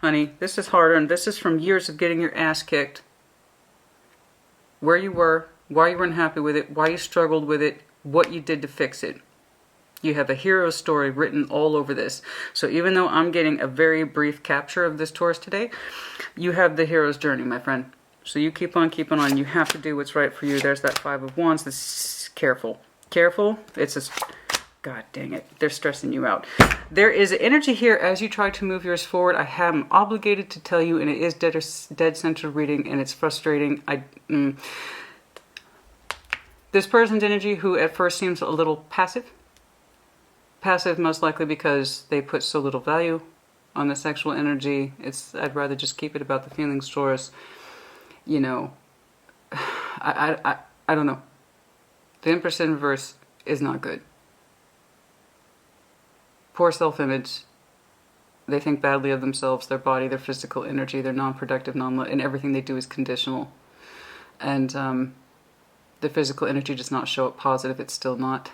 honey. This is hard-earned. This is from years of getting your ass kicked. Where you were, why you were unhappy with it, why you struggled with it, what you did to fix it. You have a hero story written all over this. So even though I'm getting a very brief capture of this Taurus today, you have the hero's journey, my friend. So you keep on keeping on. You have to do what's right for you. There's that Five of Wands. This, careful. Careful. It's a... God dang it. They're stressing you out. There is an energy here as you try to move yours forward. I am obligated to tell you, and it is dead center reading, and it's frustrating. This person's energy, who at first seems a little passive, most likely because they put so little value on the sexual energy. I'd rather just keep it about the feelings, Taurus. You know, I don't know. The Empress in reverse is not good. Poor self-image. They think badly of themselves, their body, their physical energy. They're non-productive, and everything they do is conditional. And the physical energy does not show up positive. It's still not.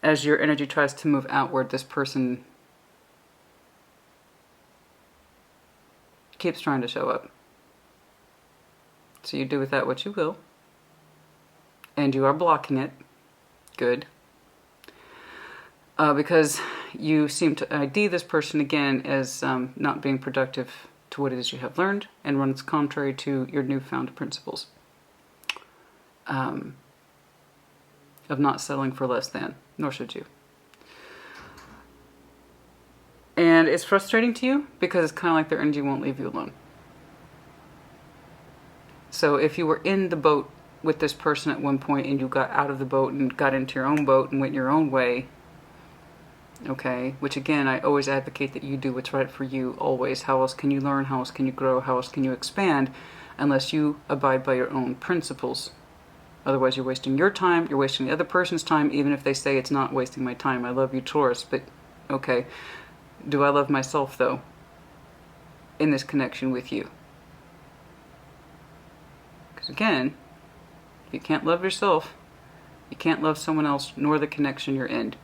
As your energy tries to move outward, this person keeps trying to show up. So you do with that what you will. And you are blocking it. Good. Because you seem to ID this person again as not being productive to what it is you have learned and runs contrary to your newfound principles of not settling for less than, nor should you. And it's frustrating to you because it's kind of like their energy won't leave you alone. So if you were in the boat with this person at one point and you got out of the boat and got into your own boat and went your own way, okay, which again, I always advocate that you do what's right for you, always. How else can you learn? How else can you grow? How else can you expand? Unless you abide by your own principles. Otherwise, you're wasting your time, you're wasting the other person's time, even if they say it's not wasting my time. I love you, Taurus, but okay. Do I love myself, though, in this connection with you? Because again, if you can't love yourself, you can't love someone else, nor the connection you're in.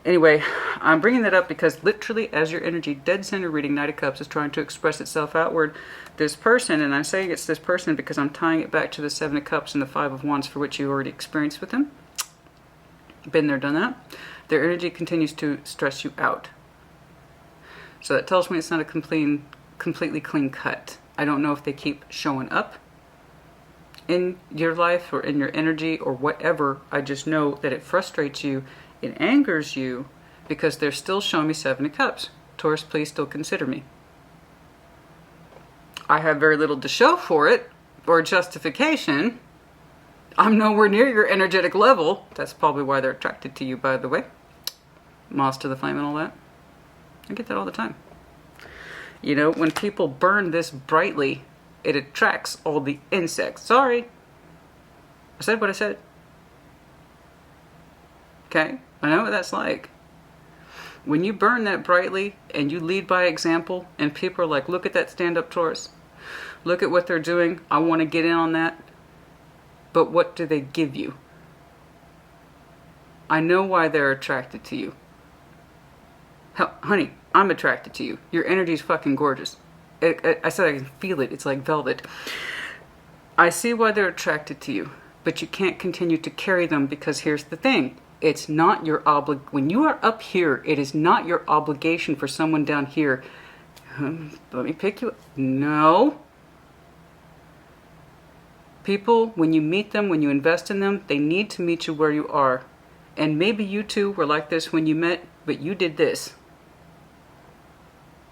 Anyway, I'm bringing that up because literally as your energy, dead center reading, Knight of Cups, is trying to express itself outward, this person, and I'm saying it's this person because I'm tying it back to the Seven of Cups and the Five of Wands for which you already experienced with them. Been there, done that. Their energy continues to stress you out. So that tells me it's not a completely clean cut. I don't know if they keep showing up in your life or in your energy or whatever. I just know that it frustrates you. It angers you because they're still showing me Seven of Cups. Taurus, please still consider me. I have very little to show for it or justification. I'm nowhere near your energetic level. That's probably why they're attracted to you, by the way. Moss to the flame and all that. I get that all the time. You know, when people burn this brightly, it attracts all the insects. Sorry. I said what I said. Okay? I know what that's like. When you burn that brightly and you lead by example and people are like, look at that stand-up Taurus. Look at what they're doing. I want to get in on that. But what do they give you? I know why they're attracted to you. Hell, honey, I'm attracted to you. Your energy's fucking gorgeous. I said I can feel it. It's like velvet. I see why they're attracted to you, but you can't continue to carry them because here's the thing. It's not your when you are up here, it is not your obligation for someone down here. Let me pick you up. No. People, when you meet them, when you invest in them, they need to meet you where you are. And maybe you two were like this when you met, but you did this.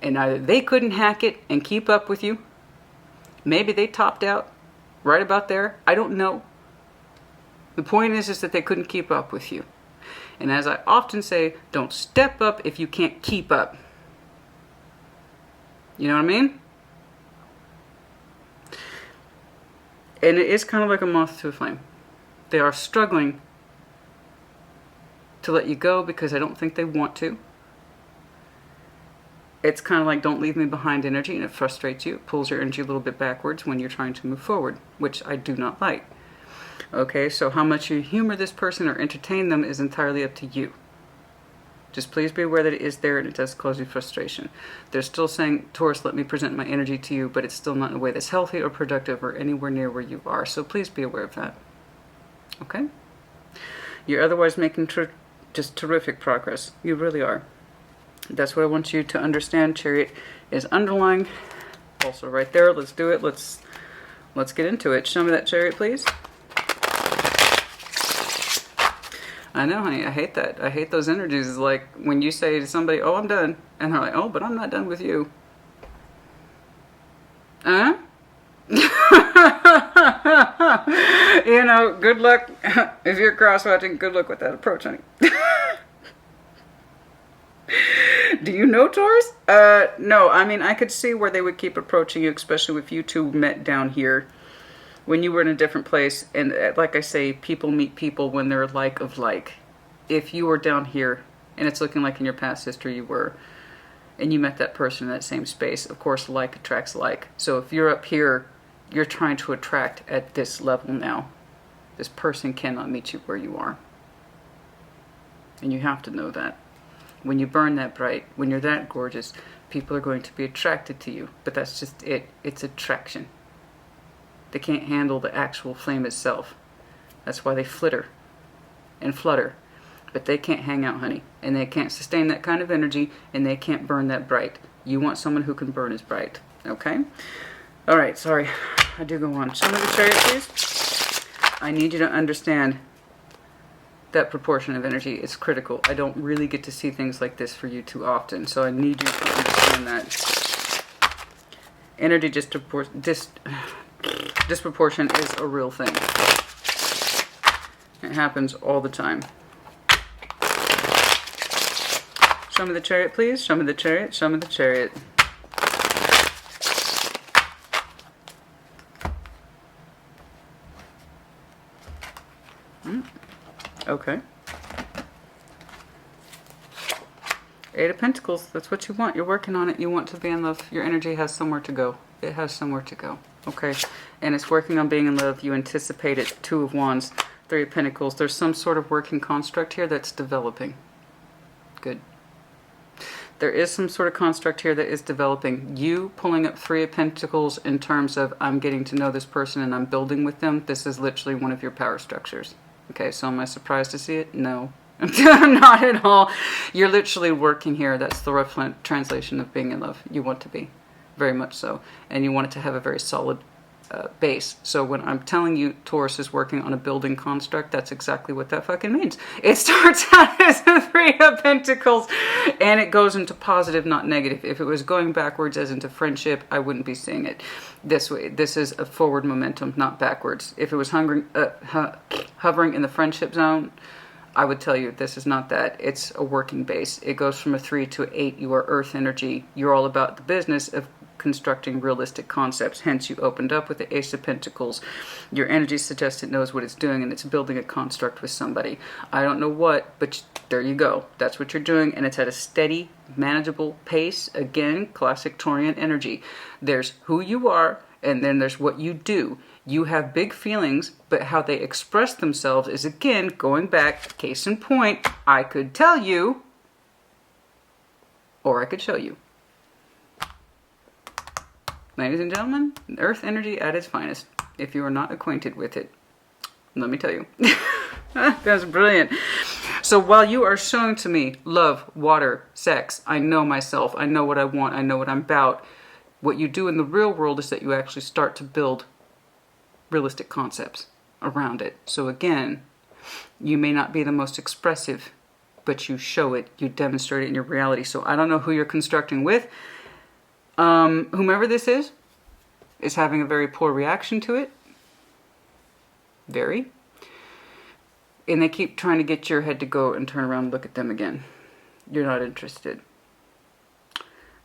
And either they couldn't hack it and keep up with you. Maybe they topped out right about there. I don't know. The point is that they couldn't keep up with you. And as I often say, don't step up if you can't keep up. You know what I mean? And it is kind of like a moth to a flame. They are struggling to let you go because I don't think they want to. It's kind of like don't leave me behind energy, and it frustrates you. It pulls your energy a little bit backwards when you're trying to move forward, which I do not like. Okay, so how much you humor this person or entertain them is entirely up to you. Just please be aware that it is there and it does cause you frustration. They're still saying, Taurus, let me present my energy to you, but it's still not in a way that's healthy or productive or anywhere near where you are. So please be aware of that. Okay? You're otherwise making just terrific progress. You really are. That's what I want you to understand. Chariot is underlying. Also right there. Let's do it. Let's get into it. Show me that chariot, please. I know, honey. I hate that. I hate those energies. It's like when you say to somebody, oh, I'm done. And they're like, oh, but I'm not done with you. Huh? You know, good luck. If you're cross-watching, good luck with that approach, honey. Do you know Taurus? No. I mean, I could see where they would keep approaching you, especially if you two met down here. When you were in a different place, and like I say, people meet people when they're like of like. If you were down here, and it's looking like in your past history you were, and you met that person in that same space, of course like attracts like. So if you're up here, you're trying to attract at this level now. This person cannot meet you where you are. And you have to know that. When you burn that bright, when you're that gorgeous, people are going to be attracted to you. But that's just it. It's attraction. They can't handle the actual flame itself. That's why they flitter and flutter. But they can't hang out, honey. And they can't sustain that kind of energy, and they can't burn that bright. You want someone who can burn as bright. Okay? Alright, sorry. I do go on. Show me the chariot, please. I need you to understand that proportion of energy is critical. I don't really get to see things like this for you too often, so I need you to understand that. Energy disproportion is a real thing. It happens all the time. Show me the chariot, please. Show me the chariot. Show me the chariot. Okay. Eight of Pentacles. That's what you want. You're working on it. You want to be in love. Your energy has somewhere to go. It has somewhere to go. Okay. And it's working on being in love. You anticipate it. Two of Wands. Three of Pentacles. There's some sort of working construct here that's developing. Good. There is some sort of construct here that is developing. You pulling up Three of Pentacles in terms of I'm getting to know this person and I'm building with them. This is literally one of your power structures. Okay, so am I surprised to see it? No. Not at all. You're literally working here. That's the rough translation of being in love. You want to be. Very much so. And you want it to have a very solid base. So when I'm telling you Taurus is working on a building construct, that's exactly what that fucking means. It starts out as a Three of Pentacles and it goes into positive, not negative. If it was going backwards as into friendship, I wouldn't be seeing it this way. This is a forward momentum, not backwards. If it was hovering in the friendship zone, I would tell you this is not that. It's a working base. It goes from a 3 to an 8. You are earth energy. You're all about the business of constructing realistic concepts. Hence, you opened up with the Ace of Pentacles. Your energy suggests it knows what it's doing and it's building a construct with somebody. I don't know what, but there you go. That's what you're doing, and it's at a steady, manageable pace. Again, classic Taurian energy. There's who you are, and then there's what you do. You have big feelings, but how they express themselves is, again, going back, case in point, I could tell you, or I could show you. Ladies and gentlemen, earth energy at its finest. If you are not acquainted with it, let me tell you. That's brilliant. So while you are showing to me love, water, sex, I know myself, I know what I want, I know what I'm about, what you do in the real world is that you actually start to build realistic concepts around it. So again, you may not be the most expressive, but you show it, you demonstrate it in your reality. So I don't know who you're constructing with. Whomever this is having a very poor reaction to it. Very. And they keep trying to get your head to go and turn around and look at them again. You're not interested.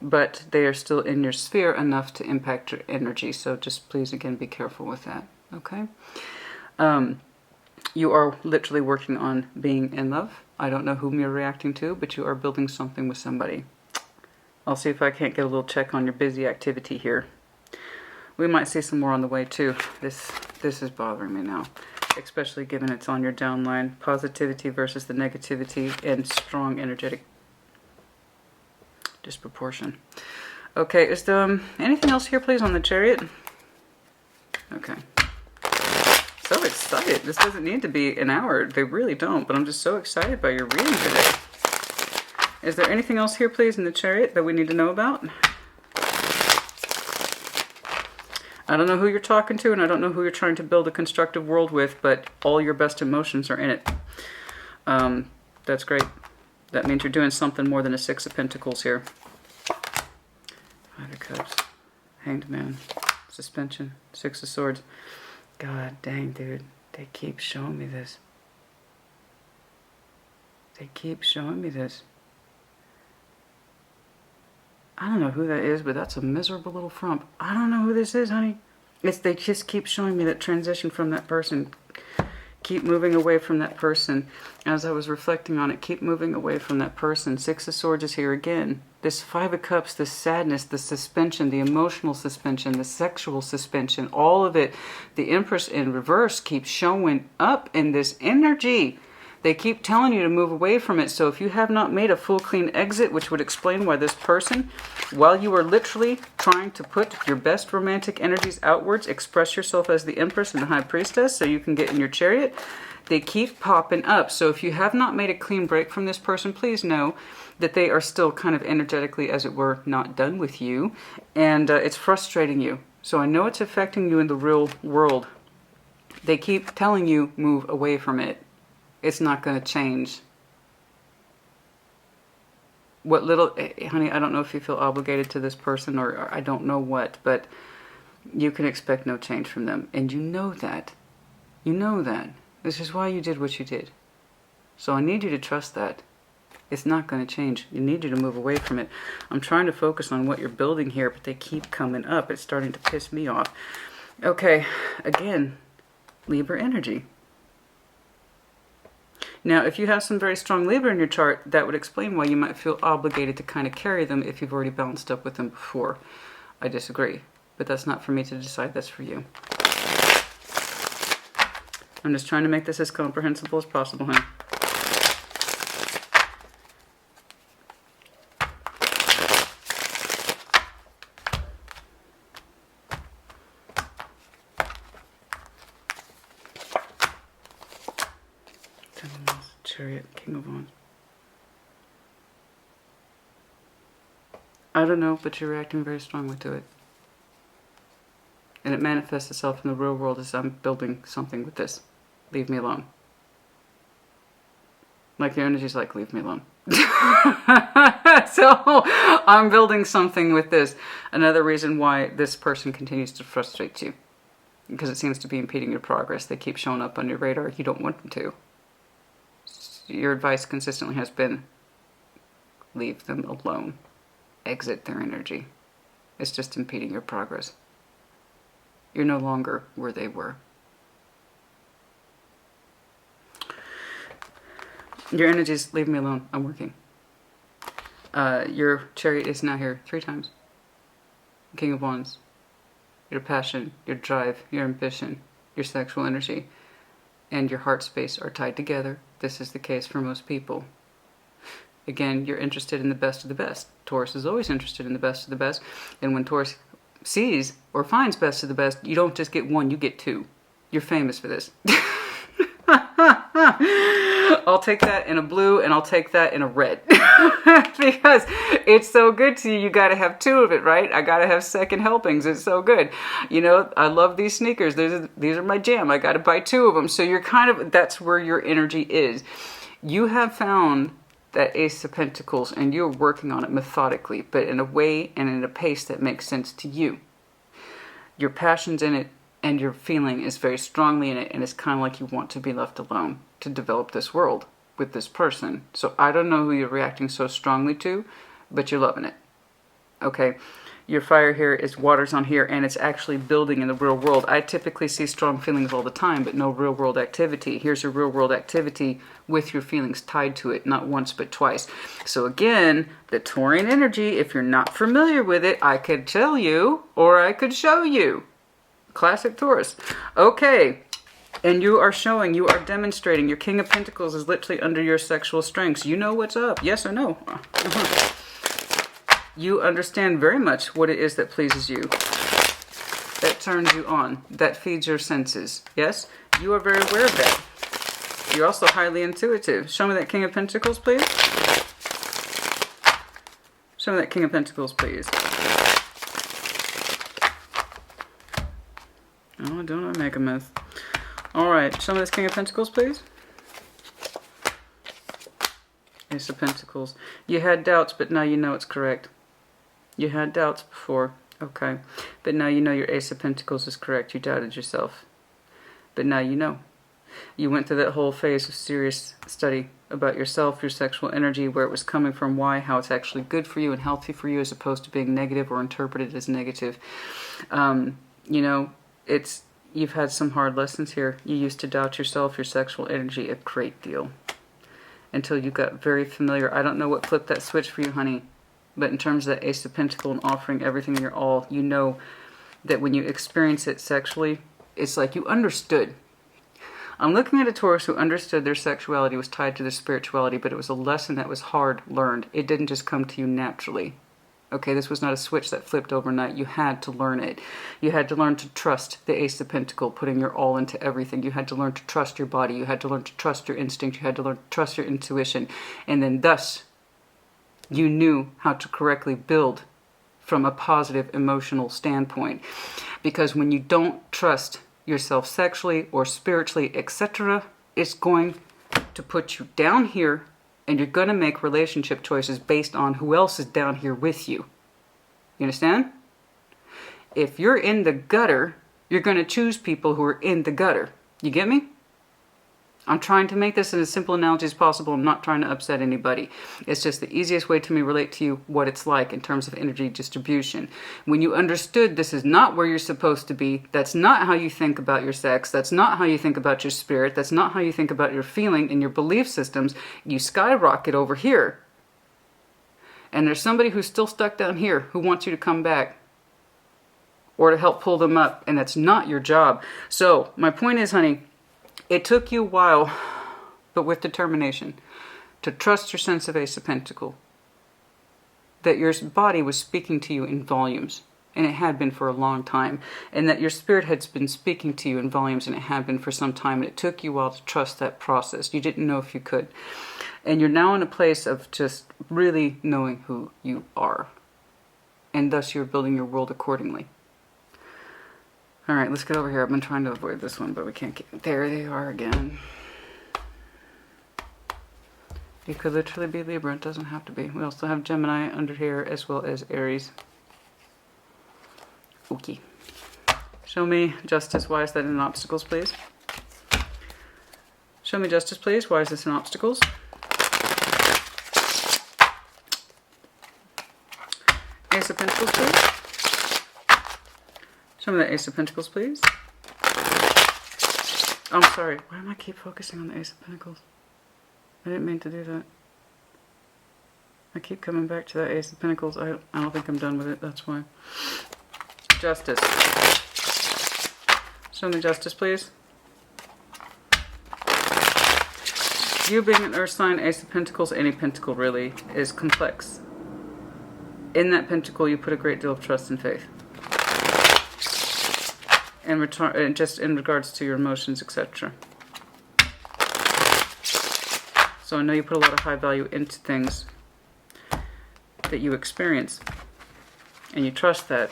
But they are still in your sphere enough to impact your energy. So just please, again, be careful with that. Okay? You are literally working on being in love. I don't know whom you're reacting to, but you are building something with somebody. I'll see if I can't get a little check on your busy activity here. We might see some more on the way too. This is bothering me now, especially given it's on your downline. Positivity versus the negativity and strong energetic disproportion. Okay, is there anything else here, please, on the Chariot? Okay. So excited. This doesn't need to be an hour. They really don't, but I'm just so excited by your reading today. Is there anything else here, please, in the Chariot that we need to know about? I don't know who you're talking to, and I don't know who you're trying to build a constructive world with, but all your best emotions are in it. That's great. That means you're doing something more than a Six of Pentacles here. Five of Cups. Hanged Man. Suspension. Six of Swords. God dang, dude. They keep showing me this. They keep showing me this. I don't know who that is, but that's a miserable little frump. I don't know who this is, honey. They just keep showing me that transition from that person. Keep moving away from that person. As I was reflecting on it, keep moving away from that person. Six of Swords is here again. This Five of Cups, this sadness, the suspension, the emotional suspension, the sexual suspension, all of it. The Empress in reverse keeps showing up in this energy. They keep telling you to move away from it. So if you have not made a full clean exit, which would explain why this person, while you are literally trying to put your best romantic energies outwards, express yourself as the Empress and the High Priestess so you can get in your Chariot, they keep popping up. So if you have not made a clean break from this person, please know that they are still kind of energetically, as it were, not done with you. And it's frustrating you. So I know it's affecting you in the real world. They keep telling you move away from it. It's not going to change. What little, honey, I don't know if you feel obligated to this person or I don't know what, but you can expect no change from them. And you know that. You know that. This is why you did what you did. So I need you to trust that. It's not going to change. You need you to move away from it. I'm trying to focus on what you're building here, but they keep coming up. It's starting to piss me off. Okay, again, Libra energy. Now, if you have some very strong Libra in your chart, that would explain why you might feel obligated to kind of carry them if you've already balanced up with them before. I disagree, but that's not for me to decide. That's for you. I'm just trying to make this as comprehensible as possible, honey. Chariot, King of Wands. I don't know, but you're reacting very strongly to it. And it manifests itself in the real world as I'm building something with this. Leave me alone. Like your energy's like, leave me alone. So I'm building something with this. Another reason why this person continues to frustrate you. Because it seems to be impeding your progress. They keep showing up on your radar. You don't want them to. Your advice consistently has been, leave them alone. Exit their energy. It's just impeding your progress. You're no longer where they were. Your energies, leave me alone. I'm working. Your Chariot is now here 3 times. King of Wands. your passion, your drive, your ambition, your sexual energy, and your heart space are tied together. This is the case for most people. Again, you're interested in the best of the best. Taurus is always interested in the best of the best. And when Taurus sees or finds best of the best, you don't just get one, you get two. You're famous for this. I'll take that in a blue and I'll take that in a red. Because it's so good to you, you got to have two of it, right? I got to have second helpings. It's so good. You know, I love these sneakers. These are my jam. I got to buy two of them. So you're kind of, that's where your energy is. You have found that Ace of Pentacles and you're working on it methodically, but in a way and in a pace that makes sense to you. Your passion's in it and your feeling is very strongly in it, and it's kind of like you want to be left alone to develop this world with this person. So I don't know who you're reacting so strongly to, but you're loving it. Okay? Your fire here is water's on here, and it's actually building in the real world. I typically see strong feelings all the time, but no real world activity. Here's your real world activity with your feelings tied to it, not once but twice. So again, the Taurian energy, if you're not familiar with it, I could tell you, or I could show you. Classic Taurus. Okay. And you are showing, you are demonstrating. Your King of Pentacles is literally under your sexual strengths. You know what's up. Yes or no? You understand very much what it is that pleases you, that turns you on, that feeds your senses. Yes? You are very aware of that. You're also highly intuitive. Show me that King of Pentacles, please. Show me that King of Pentacles, please. Oh, don't I make a mess. Alright, show me this King of Pentacles, please. Ace of Pentacles. You had doubts, but now you know it's correct. You had doubts before. Okay. But now you know your Ace of Pentacles is correct. You doubted yourself. But now you know. You went through that whole phase of serious study about yourself, your sexual energy, where it was coming from, why, how it's actually good for you and healthy for you as opposed to being negative or interpreted as negative. You know, you've had some hard lessons here. You used to doubt yourself, your sexual energy, a great deal. Until you got very familiar. I don't know what flipped that switch for you, honey. But in terms of that Ace of Pentacles and offering everything in your all, you know that when you experience it sexually, it's like you understood. I'm looking at a Taurus who understood their sexuality was tied to their spirituality, but it was a lesson that was hard learned. It didn't just come to you naturally. Okay, this was not a switch that flipped overnight. You had to learn it. You had to learn to trust the Ace of Pentacles, putting your all into everything. You had to learn to trust your body. You had to learn to trust your instinct. You had to learn to trust your intuition. And then thus, you knew how to correctly build from a positive emotional standpoint. Because when you don't trust yourself sexually or spiritually, etc., it's going to put you down here. And you're going to make relationship choices based on who else is down here with you. You understand? If you're in the gutter, you're going to choose people who are in the gutter. You get me? I'm trying to make this in as simple analogy as possible. I'm not trying to upset anybody. It's just the easiest way to me relate to you what it's like in terms of energy distribution. When you understood this is not where you're supposed to be, that's not how you think about your sex, that's not how you think about your spirit, that's not how you think about your feeling and your belief systems, you skyrocket over here. And there's somebody who's still stuck down here who wants you to come back or to help pull them up, and that's not your job. So my point is, honey, it took you a while, but with determination, to trust your sense of Ace of Pentacles. That your body was speaking to you in volumes, and it had been for a long time. And that your spirit had been speaking to you in volumes, and it had been for some time. And it took you a while to trust that process. You didn't know if you could. And you're now in a place of just really knowing who you are. And thus you're building your world accordingly. All right, let's get over here. I've been trying to avoid this one, but we can't get... There they are again. It could literally be Libra. It doesn't have to be. We also have Gemini under here as well as Aries. Okay. Show me justice. Why is that in obstacles, please? Show me justice, please. Why is this in obstacles? Ace of Pentacles, please. Show me the Ace of Pentacles, please. Oh, I'm sorry. Why am I keep focusing on the Ace of Pentacles? I didn't mean to do that. I keep coming back to that Ace of Pentacles. I don't think I'm done with it. That's why. Justice. Show me justice, please. You being an earth sign, Ace of Pentacles, any pentacle really, is complex. In that pentacle, you put a great deal of trust and faith. And just in regards to your emotions, etc. So I know you put a lot of high value into things that you experience. And you trust that.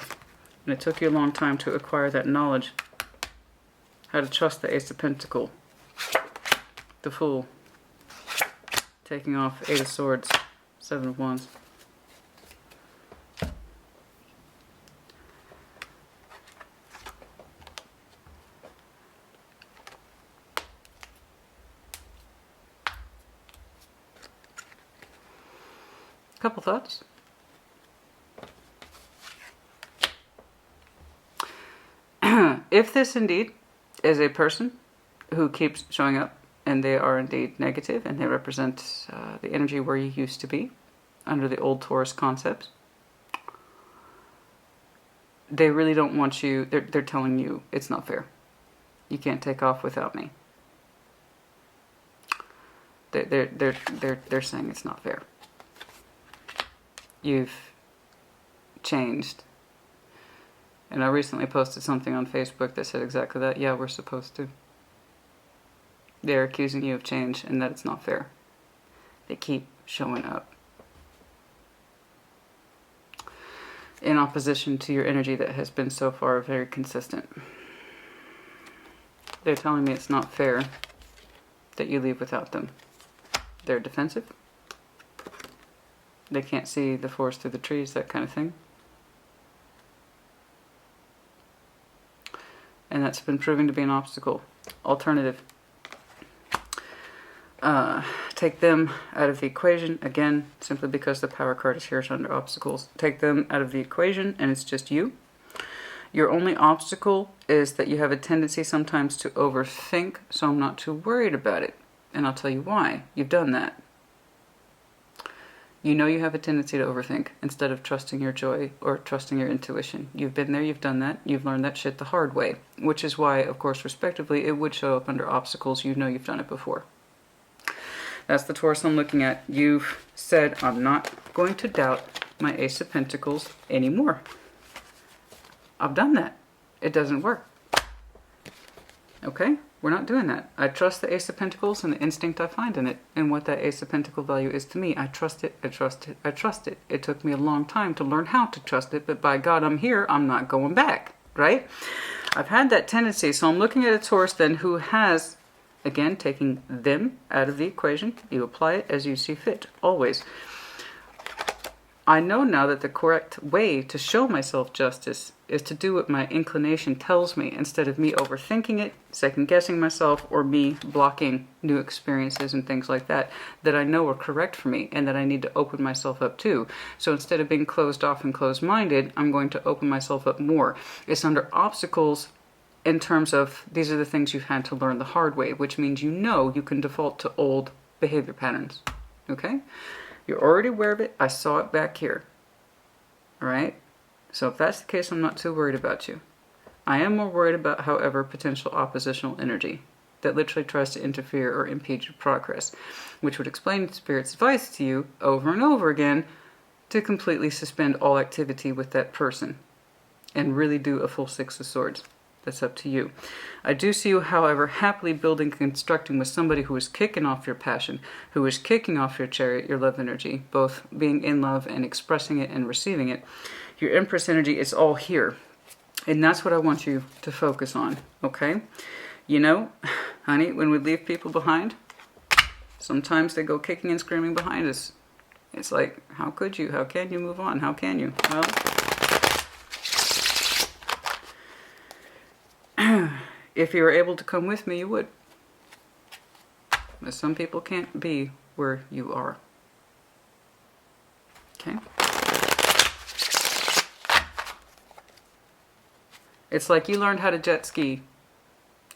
And it took you a long time to acquire that knowledge. How to trust the Ace of Pentacles. The Fool. Taking off 8 of Swords, 7 of Wands. Couple thoughts. If this indeed is a person who keeps showing up, and they are indeed negative, and they represent the energy where you used to be, under the old Taurus concepts. They really don't want you, they're telling you it's not fair. You can't take off without me. They're saying it's not fair. You've changed. And I recently posted something on Facebook that said exactly that. Yeah, we're supposed to. They're accusing you of change and that it's not fair. They keep showing up in opposition to your energy that has been so far very consistent. They're telling me it's not fair that you leave without them. They're defensive. They can't see the forest through the trees, that kind of thing. And that's been proving to be an obstacle. Alternative. Take them out of the equation, again, simply because the power card is here under obstacles. Take them out of the equation and it's just you. Your only obstacle is that you have a tendency sometimes to overthink, so I'm not too worried about it. And I'll tell you why. You've done that. You know you have a tendency to overthink instead of trusting your joy or trusting your intuition. You've been there, you've done that, you've learned that shit the hard way. Which is why, of course, respectively, it would show up under obstacles. You know you've done it before. That's the Taurus I'm looking at. You've said, I'm not going to doubt my Ace of Pentacles anymore. I've done that. It doesn't work. Okay? We're not doing that. I trust the Ace of Pentacles and the instinct I find in it and what that Ace of Pentacles value is to me. I trust it, I trust it, I trust it. It took me a long time to learn how to trust it, but by God, I'm here. I'm not going back, right? I've had that tendency, so I'm looking at a Taurus then who has, again, taking them out of the equation. You apply it as you see fit, always. I know now that the correct way to show myself justice is to do what my inclination tells me instead of me overthinking it, second-guessing myself, or me blocking new experiences and things like that I know are correct for me and that I need to open myself up to. So instead of being closed off and closed-minded, I'm going to open myself up more. It's under obstacles in terms of these are the things you've had to learn the hard way, which means you know you can default to old behavior patterns. Okay? You're already aware of it. I saw it back here. All right? So if that's the case, I'm not too worried about you. I am more worried about, however, potential oppositional energy that literally tries to interfere or impede your progress, which would explain Spirit's advice to you over and over again to completely suspend all activity with that person and really do a full Six of Swords. That's up to you. I do see you, however, happily building, constructing with somebody who is kicking off your passion, who is kicking off your chariot, your love energy, both being in love and expressing it and receiving it. Your Empress energy is all here. And that's what I want you to focus on, okay? You know, honey, when we leave people behind, sometimes they go kicking and screaming behind us. It's like, how could you? How can you move on? How can you? Well, if you were able to come with me, you would. But some people can't be where you are. Okay? It's like you learned how to jet ski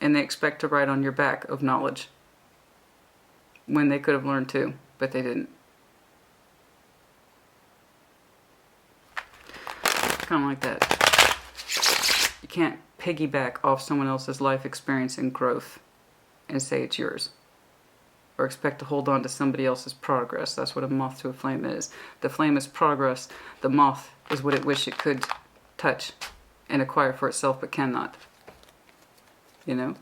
and they expect to ride on your back of knowledge when they could have learned too, but they didn't. Kind of like that. You can't piggyback off someone else's life experience and growth and say it's yours. Or expect to hold on to somebody else's progress. That's what a moth to a flame is. The flame is progress. The moth is what it wishes it could touch and acquire for itself but cannot. You know?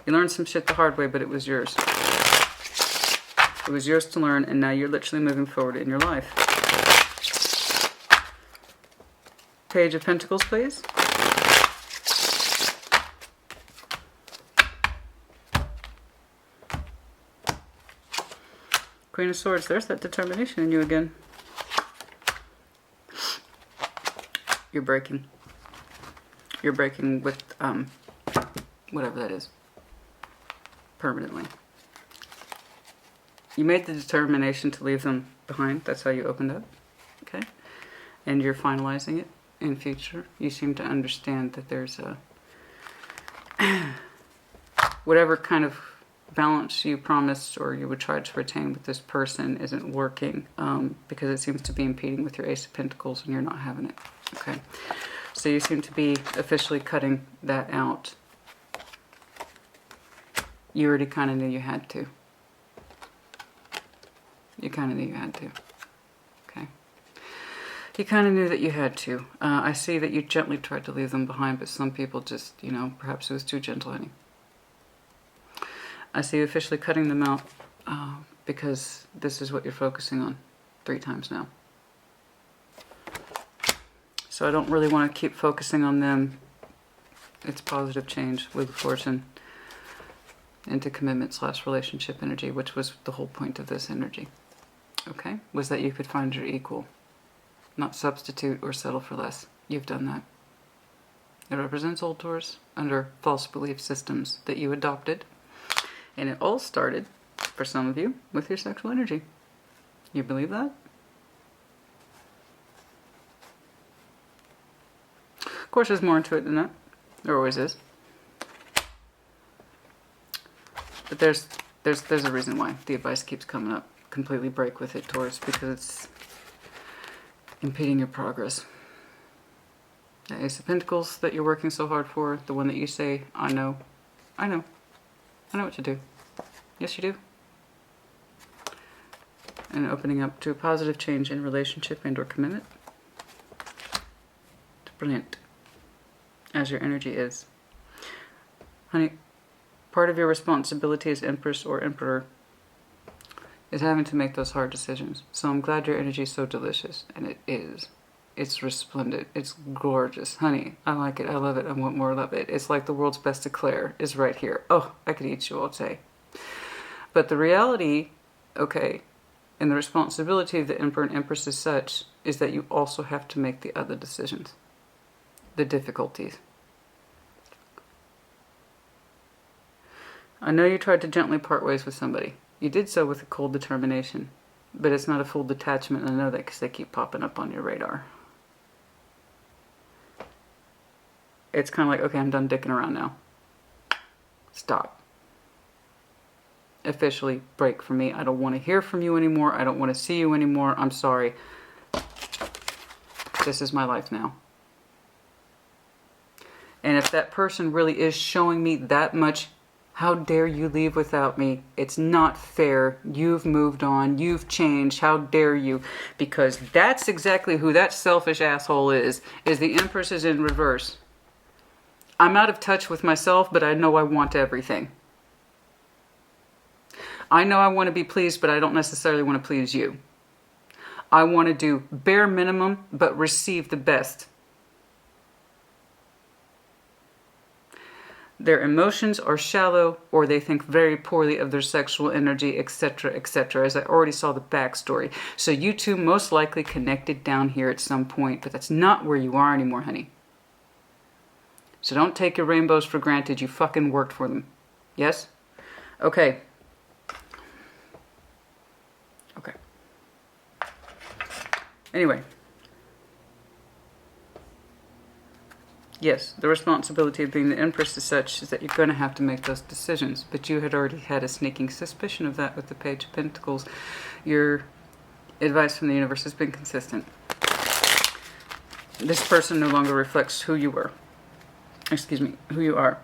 You learned some shit the hard way, but it was yours. It was yours to learn, and now you're literally moving forward in your life. Page of Pentacles, please. Queen of Swords. There's that determination in you again. You're breaking. You're breaking with whatever that is. Permanently. You made the determination to leave them behind. That's how you opened up. Okay? And you're finalizing it in future. You seem to understand that there's a whatever kind of balance you promised or you would try to retain with this person isn't working because it seems to be impeding with your Ace of Pentacles and you're not having it. Okay? So you seem to be officially cutting that out. You already kind of knew you had to. You kind of knew you had to. Okay. You kind of knew that you had to. I see that you gently tried to leave them behind, but some people just, you know, perhaps it was too gentle, honey. I see you officially cutting them out because this is what you're focusing on 3 times now. So I don't really want to keep focusing on them. It's positive change with fortune into commitment / relationship energy, which was the whole point of this energy. Okay? Was that you could find your equal. Not substitute or settle for less. You've done that. It represents old Taurus under false belief systems that you adopted. And it all started, for some of you, with your sexual energy. You believe that? Of course, there's more into it than that. There always is. But there's a reason why the advice keeps coming up. Completely break with it, Taurus, because it's impeding your progress. The Ace of Pentacles that you're working so hard for, the one that you say, I know what to do. Yes, you do. And opening up to a positive change in relationship and or commitment. It's brilliant. As your energy is. Honey, part of your responsibility as Empress or Emperor is having to make those hard decisions. So I'm glad your energy is so delicious. And it is. It's resplendent. It's gorgeous. Honey, I like it. I love it. I want more of it. It's like the world's best eclair is right here. Oh, I could eat you all day. But the reality, okay, and the responsibility of the Emperor and Empress is such, is that you also have to make the other decisions. The difficulties. I know you tried to gently part ways with somebody. You did so with a cold determination. But it's not a full detachment, and I know that because they keep popping up on your radar. It's kind of like, okay, I'm done dicking around now. Stop. Officially break from me. I don't want to hear from you anymore. I don't want to see you anymore. I'm sorry. This is my life now. And if that person really is showing me that much, how dare you leave without me? It's not fair. You've moved on. You've changed. How dare you? Because that's exactly who that selfish asshole is the Empress is in reverse. I'm out of touch with myself, but I know I want everything. I know I want to be pleased, but I don't necessarily want to please you. I want to do bare minimum, but receive the best. Their emotions are shallow, or they think very poorly of their sexual energy, etc., etc., as I already saw the backstory. So you two most likely connected down here at some point, but that's not where you are anymore, honey. So don't take your rainbows for granted. You fucking worked for them. Yes? Okay. Okay. Anyway. Yes, the responsibility of being the Empress is such is that you're going to have to make those decisions. But you had already had a sneaking suspicion of that with the Page of Pentacles. Your advice from the universe has been consistent. This person no longer reflects who you were. excuse me, who you are.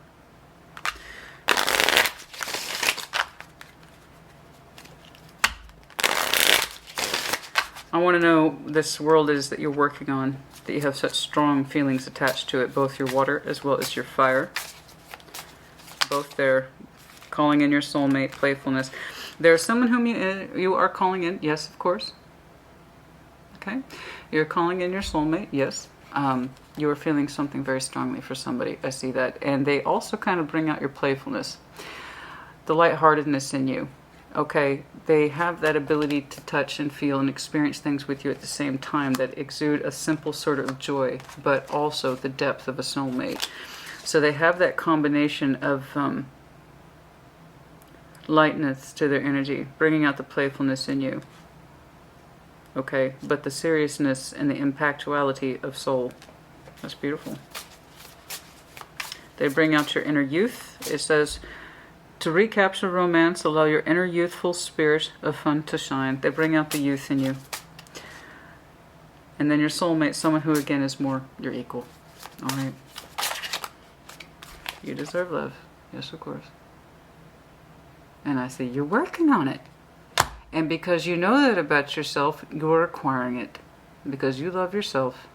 I want to know this world is that you're working on, that you have such strong feelings attached to it, both your water as well as your fire. Both there, calling in your soulmate, playfulness. There's someone whom you are calling in, yes, of course. Okay, you're calling in your soulmate, yes. You are feeling something very strongly for somebody, I see that. And they also kind of bring out your playfulness, the lightheartedness in you. Okay, they have that ability to touch and feel and experience things with you at the same time that exude a simple sort of joy, but also the depth of a soulmate. So they have that combination of lightness to their energy, bringing out the playfulness in you. Okay, but the seriousness and the impactuality of soul. That's beautiful. They bring out your inner youth. It says, to recapture romance, allow your inner youthful spirit of fun to shine. They bring out the youth in you. And then your soulmate, someone who again is more your equal. All right. You deserve love. Yes, of course. And I say, you're working on it. And because you know that about yourself, you're acquiring it. Because you love yourself.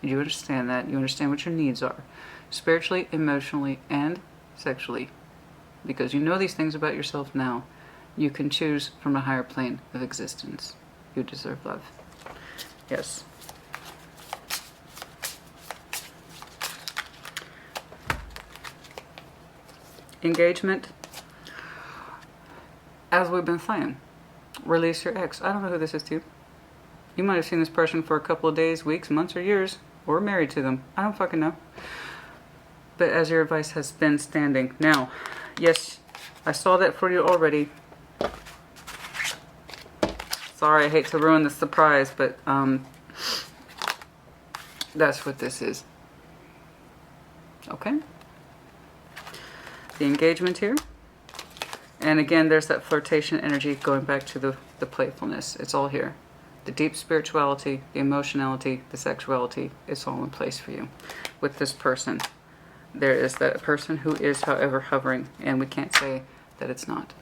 You understand that. You understand what your needs are. Spiritually, emotionally, and sexually. Because you know these things about yourself now, you can choose from a higher plane of existence. You deserve love. Yes. Engagement. As we've been saying, release your ex. I don't know who this is to. You might have seen this person for a couple of days, weeks, months, or years, or married to them. I don't fucking know. But as your advice has been standing. Now, yes, I saw that for you already. Sorry, I hate to ruin the surprise, but that's what this is. Okay? The engagement here. And again, there's that flirtation energy going back to the playfulness. It's all here. The deep spirituality, the emotionality, the sexuality, it's all in place for you with this person. There is that person who is, however, hovering, and we can't say that it's not.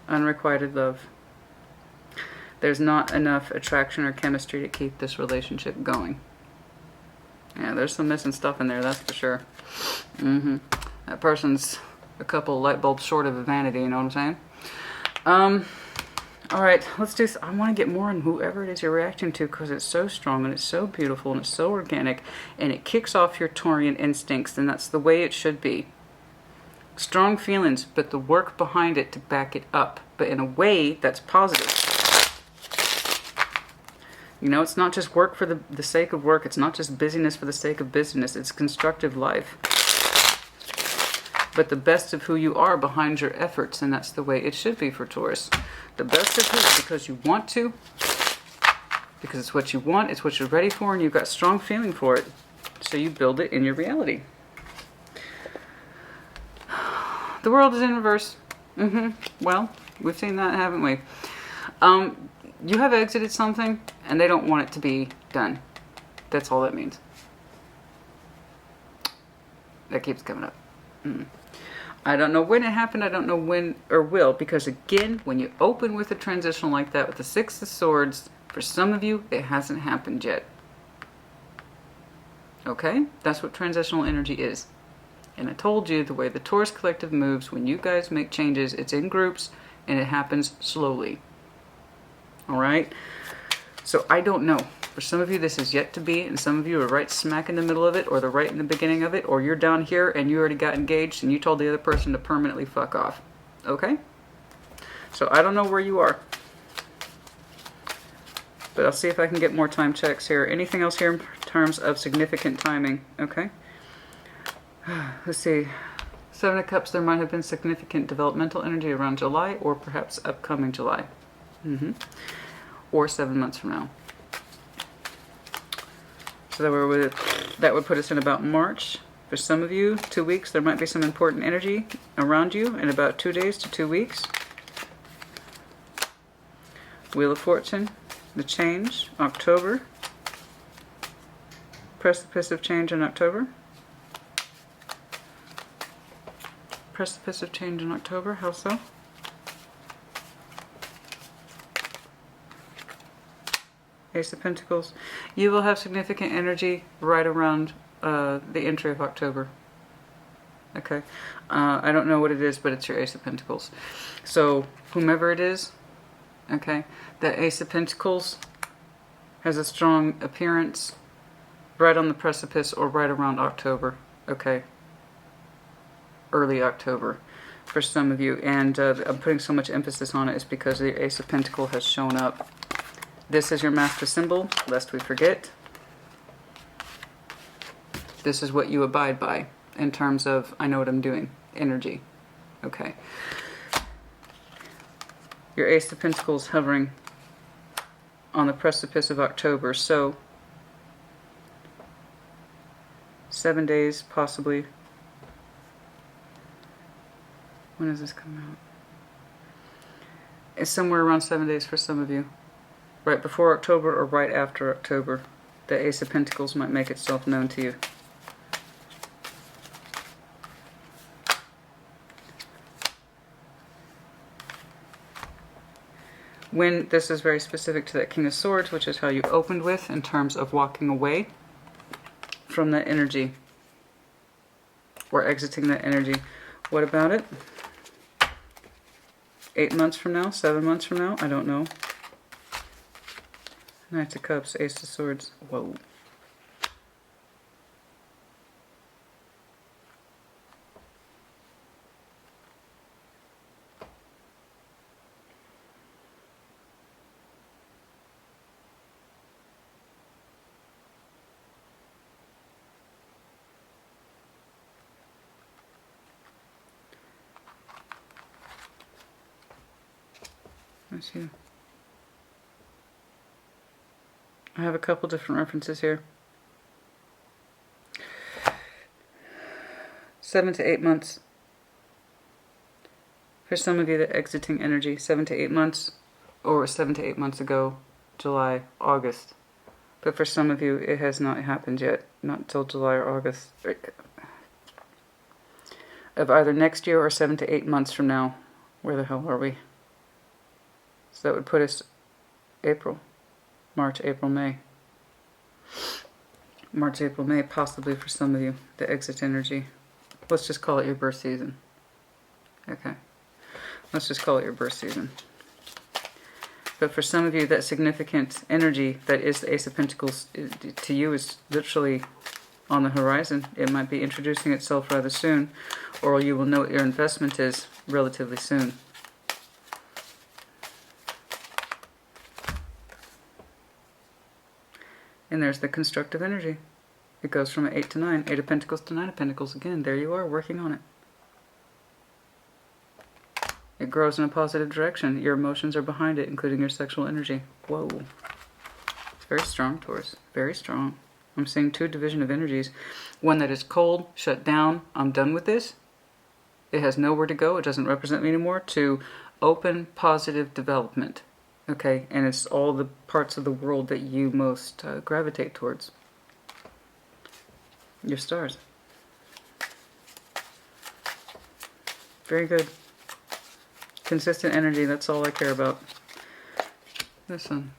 Unrequited love. There's not enough attraction or chemistry to keep this relationship going. Yeah, there's some missing stuff in there, that's for sure. That person's a couple light bulbs short of a vanity, you know what I'm saying? Alright, let's do this. I want to get more on whoever it is you're reacting to because it's so strong and it's so beautiful and it's so organic and it kicks off your Taurian instincts, and that's the way it should be. Strong feelings, but the work behind it to back it up, but in a way that's positive. You know, it's not just work for the sake of work. It's not just busyness for the sake of busyness. It's constructive life. But the best of who you are behind your efforts, and that's the way it should be for Taurus. The best of who, because you want to, because it's what you want, it's what you're ready for, and you've got strong feeling for it. So you build it in your reality. The world is in reverse. Well, we've seen that, haven't we? You have exited something, and they don't want it to be done. That's all that means. That keeps coming up. I don't know when it happened. I don't know when or will. Because again, when you open with a transitional like that with the Six of Swords, for some of you, it hasn't happened yet. Okay? That's what transitional energy is. And I told you the way the Taurus collective moves, when you guys make changes, it's in groups and it happens slowly. Alright? So I don't know. For some of you, this is yet to be, and some of you are right smack in the middle of it, or they're right in the beginning of it, or you're down here and you already got engaged and you told the other person to permanently fuck off. Okay? So I don't know where you are. But I'll see if I can get more time checks here. Anything else here in terms of significant timing? Okay? Let's see. Seven of Cups, there might have been significant developmental energy around July, or perhaps upcoming July. Or 7 months from now. So that would put us in about March. For some of you, 2 weeks, there might be some important energy around you in about 2 days to 2 weeks. Wheel of Fortune, the change, October. Precipice of change in October. precipice of change in October. How so? Ace of Pentacles. You will have significant energy right around the entry of October. Okay. I don't know what it is, but it's your Ace of Pentacles. So, whomever it is, okay, the Ace of Pentacles has a strong appearance right on the precipice or right around October. Okay. Early October for some of you. And I'm putting so much emphasis on it is because the Ace of Pentacles has shown up. This is your master symbol, lest we forget. This is what you abide by in terms of, I know what I'm doing, energy. Okay. Your Ace of Pentacles hovering on the precipice of October. So, 7 days, possibly. When does this come out? It's somewhere around 7 days for some of you. Right before October or right after October, the Ace of Pentacles might make itself known to you. When this is very specific to that King of Swords, which is how you opened with in terms of walking away from that energy or exiting that energy. What about it? 8 months from now? 7 months from now? I don't know. Knight of Cups, Ace of Swords. Whoa. Let's see. I have a couple different references here. 7 to 8 months. For some of you, the exiting energy, 7 to 8 months, or 7 to 8 months ago, July, August. But for some of you, it has not happened yet, not until July or August. Of either next year or 7 to 8 months from now. Where the hell are we? So that would put us April. March, April, May. March, April, May, possibly for some of you, the exit energy. Let's just call it your birth season. Okay. Let's just call it your birth season. But for some of you, that significant energy that is the Ace of Pentacles to you is literally on the horizon. It might be introducing itself rather soon, or you will know what your investment is relatively soon. And there's the constructive energy. It goes from 8 to 9. 8 of Pentacles to 9 of Pentacles. Again, there you are, working on it. It grows in a positive direction. Your emotions are behind it, including your sexual energy. Whoa. It's very strong, Taurus. Very strong. I'm seeing 2 division of energies. One that is cold, shut down, I'm done with this. It has nowhere to go. It doesn't represent me anymore. To open, positive development. Okay, and it's all the parts of the world that you most gravitate towards. Your stars. Very good. Consistent energy, that's all I care about. This one.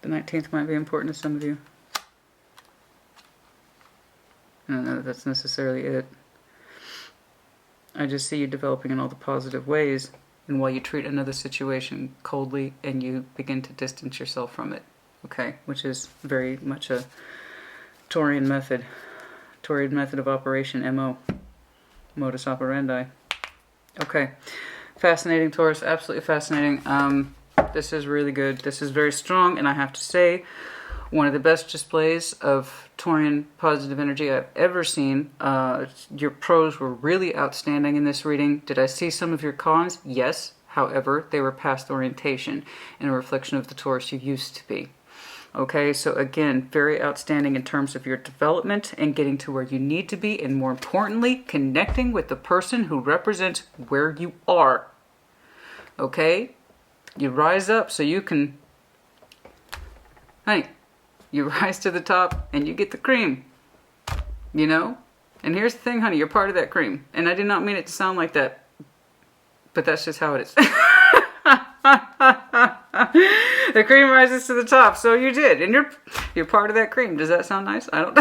The 19th might be important to some of you. I don't know that that's necessarily it. I just see you developing in all the positive ways. And while you treat another situation coldly and you begin to distance yourself from it. Okay, which is very much a Taurian method. Taurian method of operation, MO. Modus operandi. Okay, fascinating, Taurus, absolutely fascinating. This is really good. This is very strong, and I have to say, one of the best displays of Taurian positive energy I've ever seen. Your pros were really outstanding in this reading. Did I see some of your cons? Yes. However, they were past orientation and a reflection of the Taurus you used to be. Okay, so again, very outstanding in terms of your development and getting to where you need to be, and more importantly, connecting with the person who represents where you are. Okay? You rise up so you can... Hey, you rise to the top and you get the cream. You know? And here's the thing, honey, you're part of that cream. And I did not mean it to sound like that, but that's just how it is. The cream rises to the top, so you did. And you're part of that cream. Does that sound nice? I don't...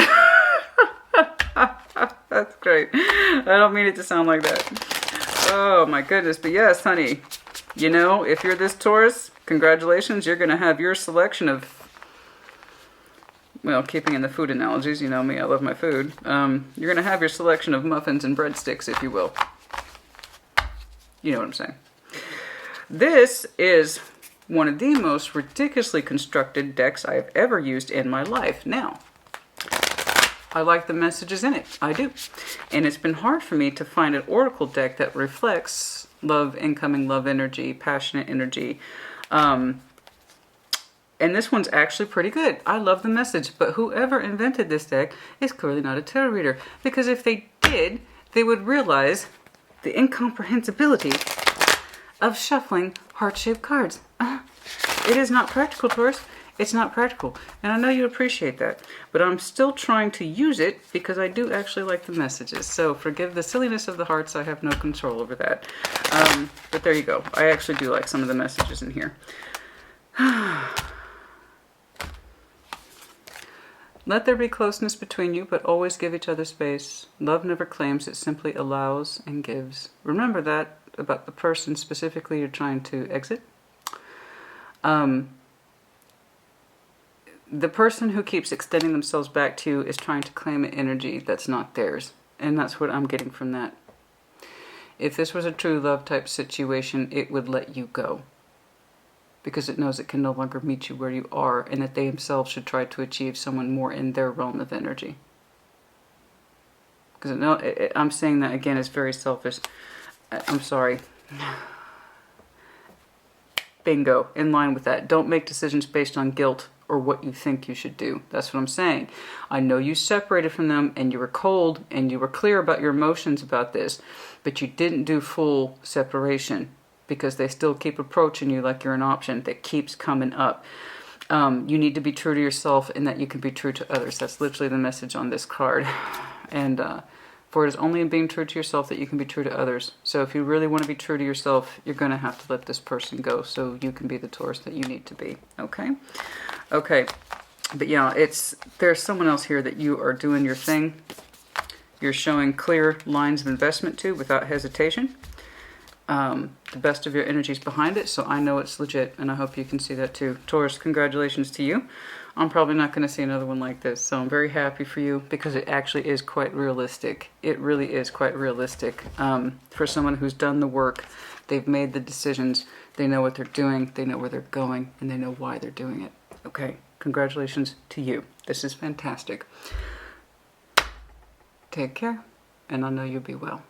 That's great. I don't mean it to sound like that. Oh my goodness. But yes, honey, you know, if you're this Taurus, congratulations. You're going to have your selection of, well, keeping in the food analogies, you know me, I love my food. You're going to have your selection of muffins and breadsticks, if you will. You know what I'm saying. This is one of the most ridiculously constructed decks I have ever used in my life. Now, I like the messages in it. I do. And it's been hard for me to find an oracle deck that reflects love, incoming love energy, passionate energy. And this one's actually pretty good. I love the message. But whoever invented this deck is clearly not a tarot reader. Because if they did, they would realize the incomprehensibility of shuffling heart-shaped cards. It is not practical, Taurus. It's not practical. And I know you appreciate that. But I'm still trying to use it because I do actually like the messages. So forgive the silliness of the hearts. I have no control over that. But there you go. I actually do like some of the messages in here. Let there be closeness between you, but always give each other space. Love never claims, it simply allows and gives. Remember that about the person specifically you're trying to exit. The person who keeps extending themselves back to you is trying to claim an energy that's not theirs. And that's what I'm getting from that. If this was a true love type situation, it would let you go. Because it knows it can no longer meet you where you are, and that they themselves should try to achieve someone more in their realm of energy. Because I'm saying that again is very selfish. I'm sorry. Bingo. In line with that. Don't make decisions based on guilt or what you think you should do. That's what I'm saying. I know you separated from them and you were cold and you were clear about your emotions about this, but you didn't do full separation because they still keep approaching you like you're an option that keeps coming up. You need to be true to yourself and that you can be true to others. That's literally the message on this card. And for it is only in being true to yourself that you can be true to others. So if you really want to be true to yourself, you're going to have to let this person go so you can be the Taurus that you need to be. Okay? Okay. But yeah, there's someone else here that you are doing your thing. You're showing clear lines of investment to without hesitation. The best of your energies behind it, so I know it's legit, and I hope you can see that too. Taurus, congratulations to you. I'm probably not going to see another one like this, so I'm very happy for you because it actually is quite realistic. It really is quite realistic. For someone who's done the work, they've made the decisions, they know what they're doing, they know where they're going, and they know why they're doing it. Okay, congratulations to you. This is fantastic. Take care, and I know you'll be well.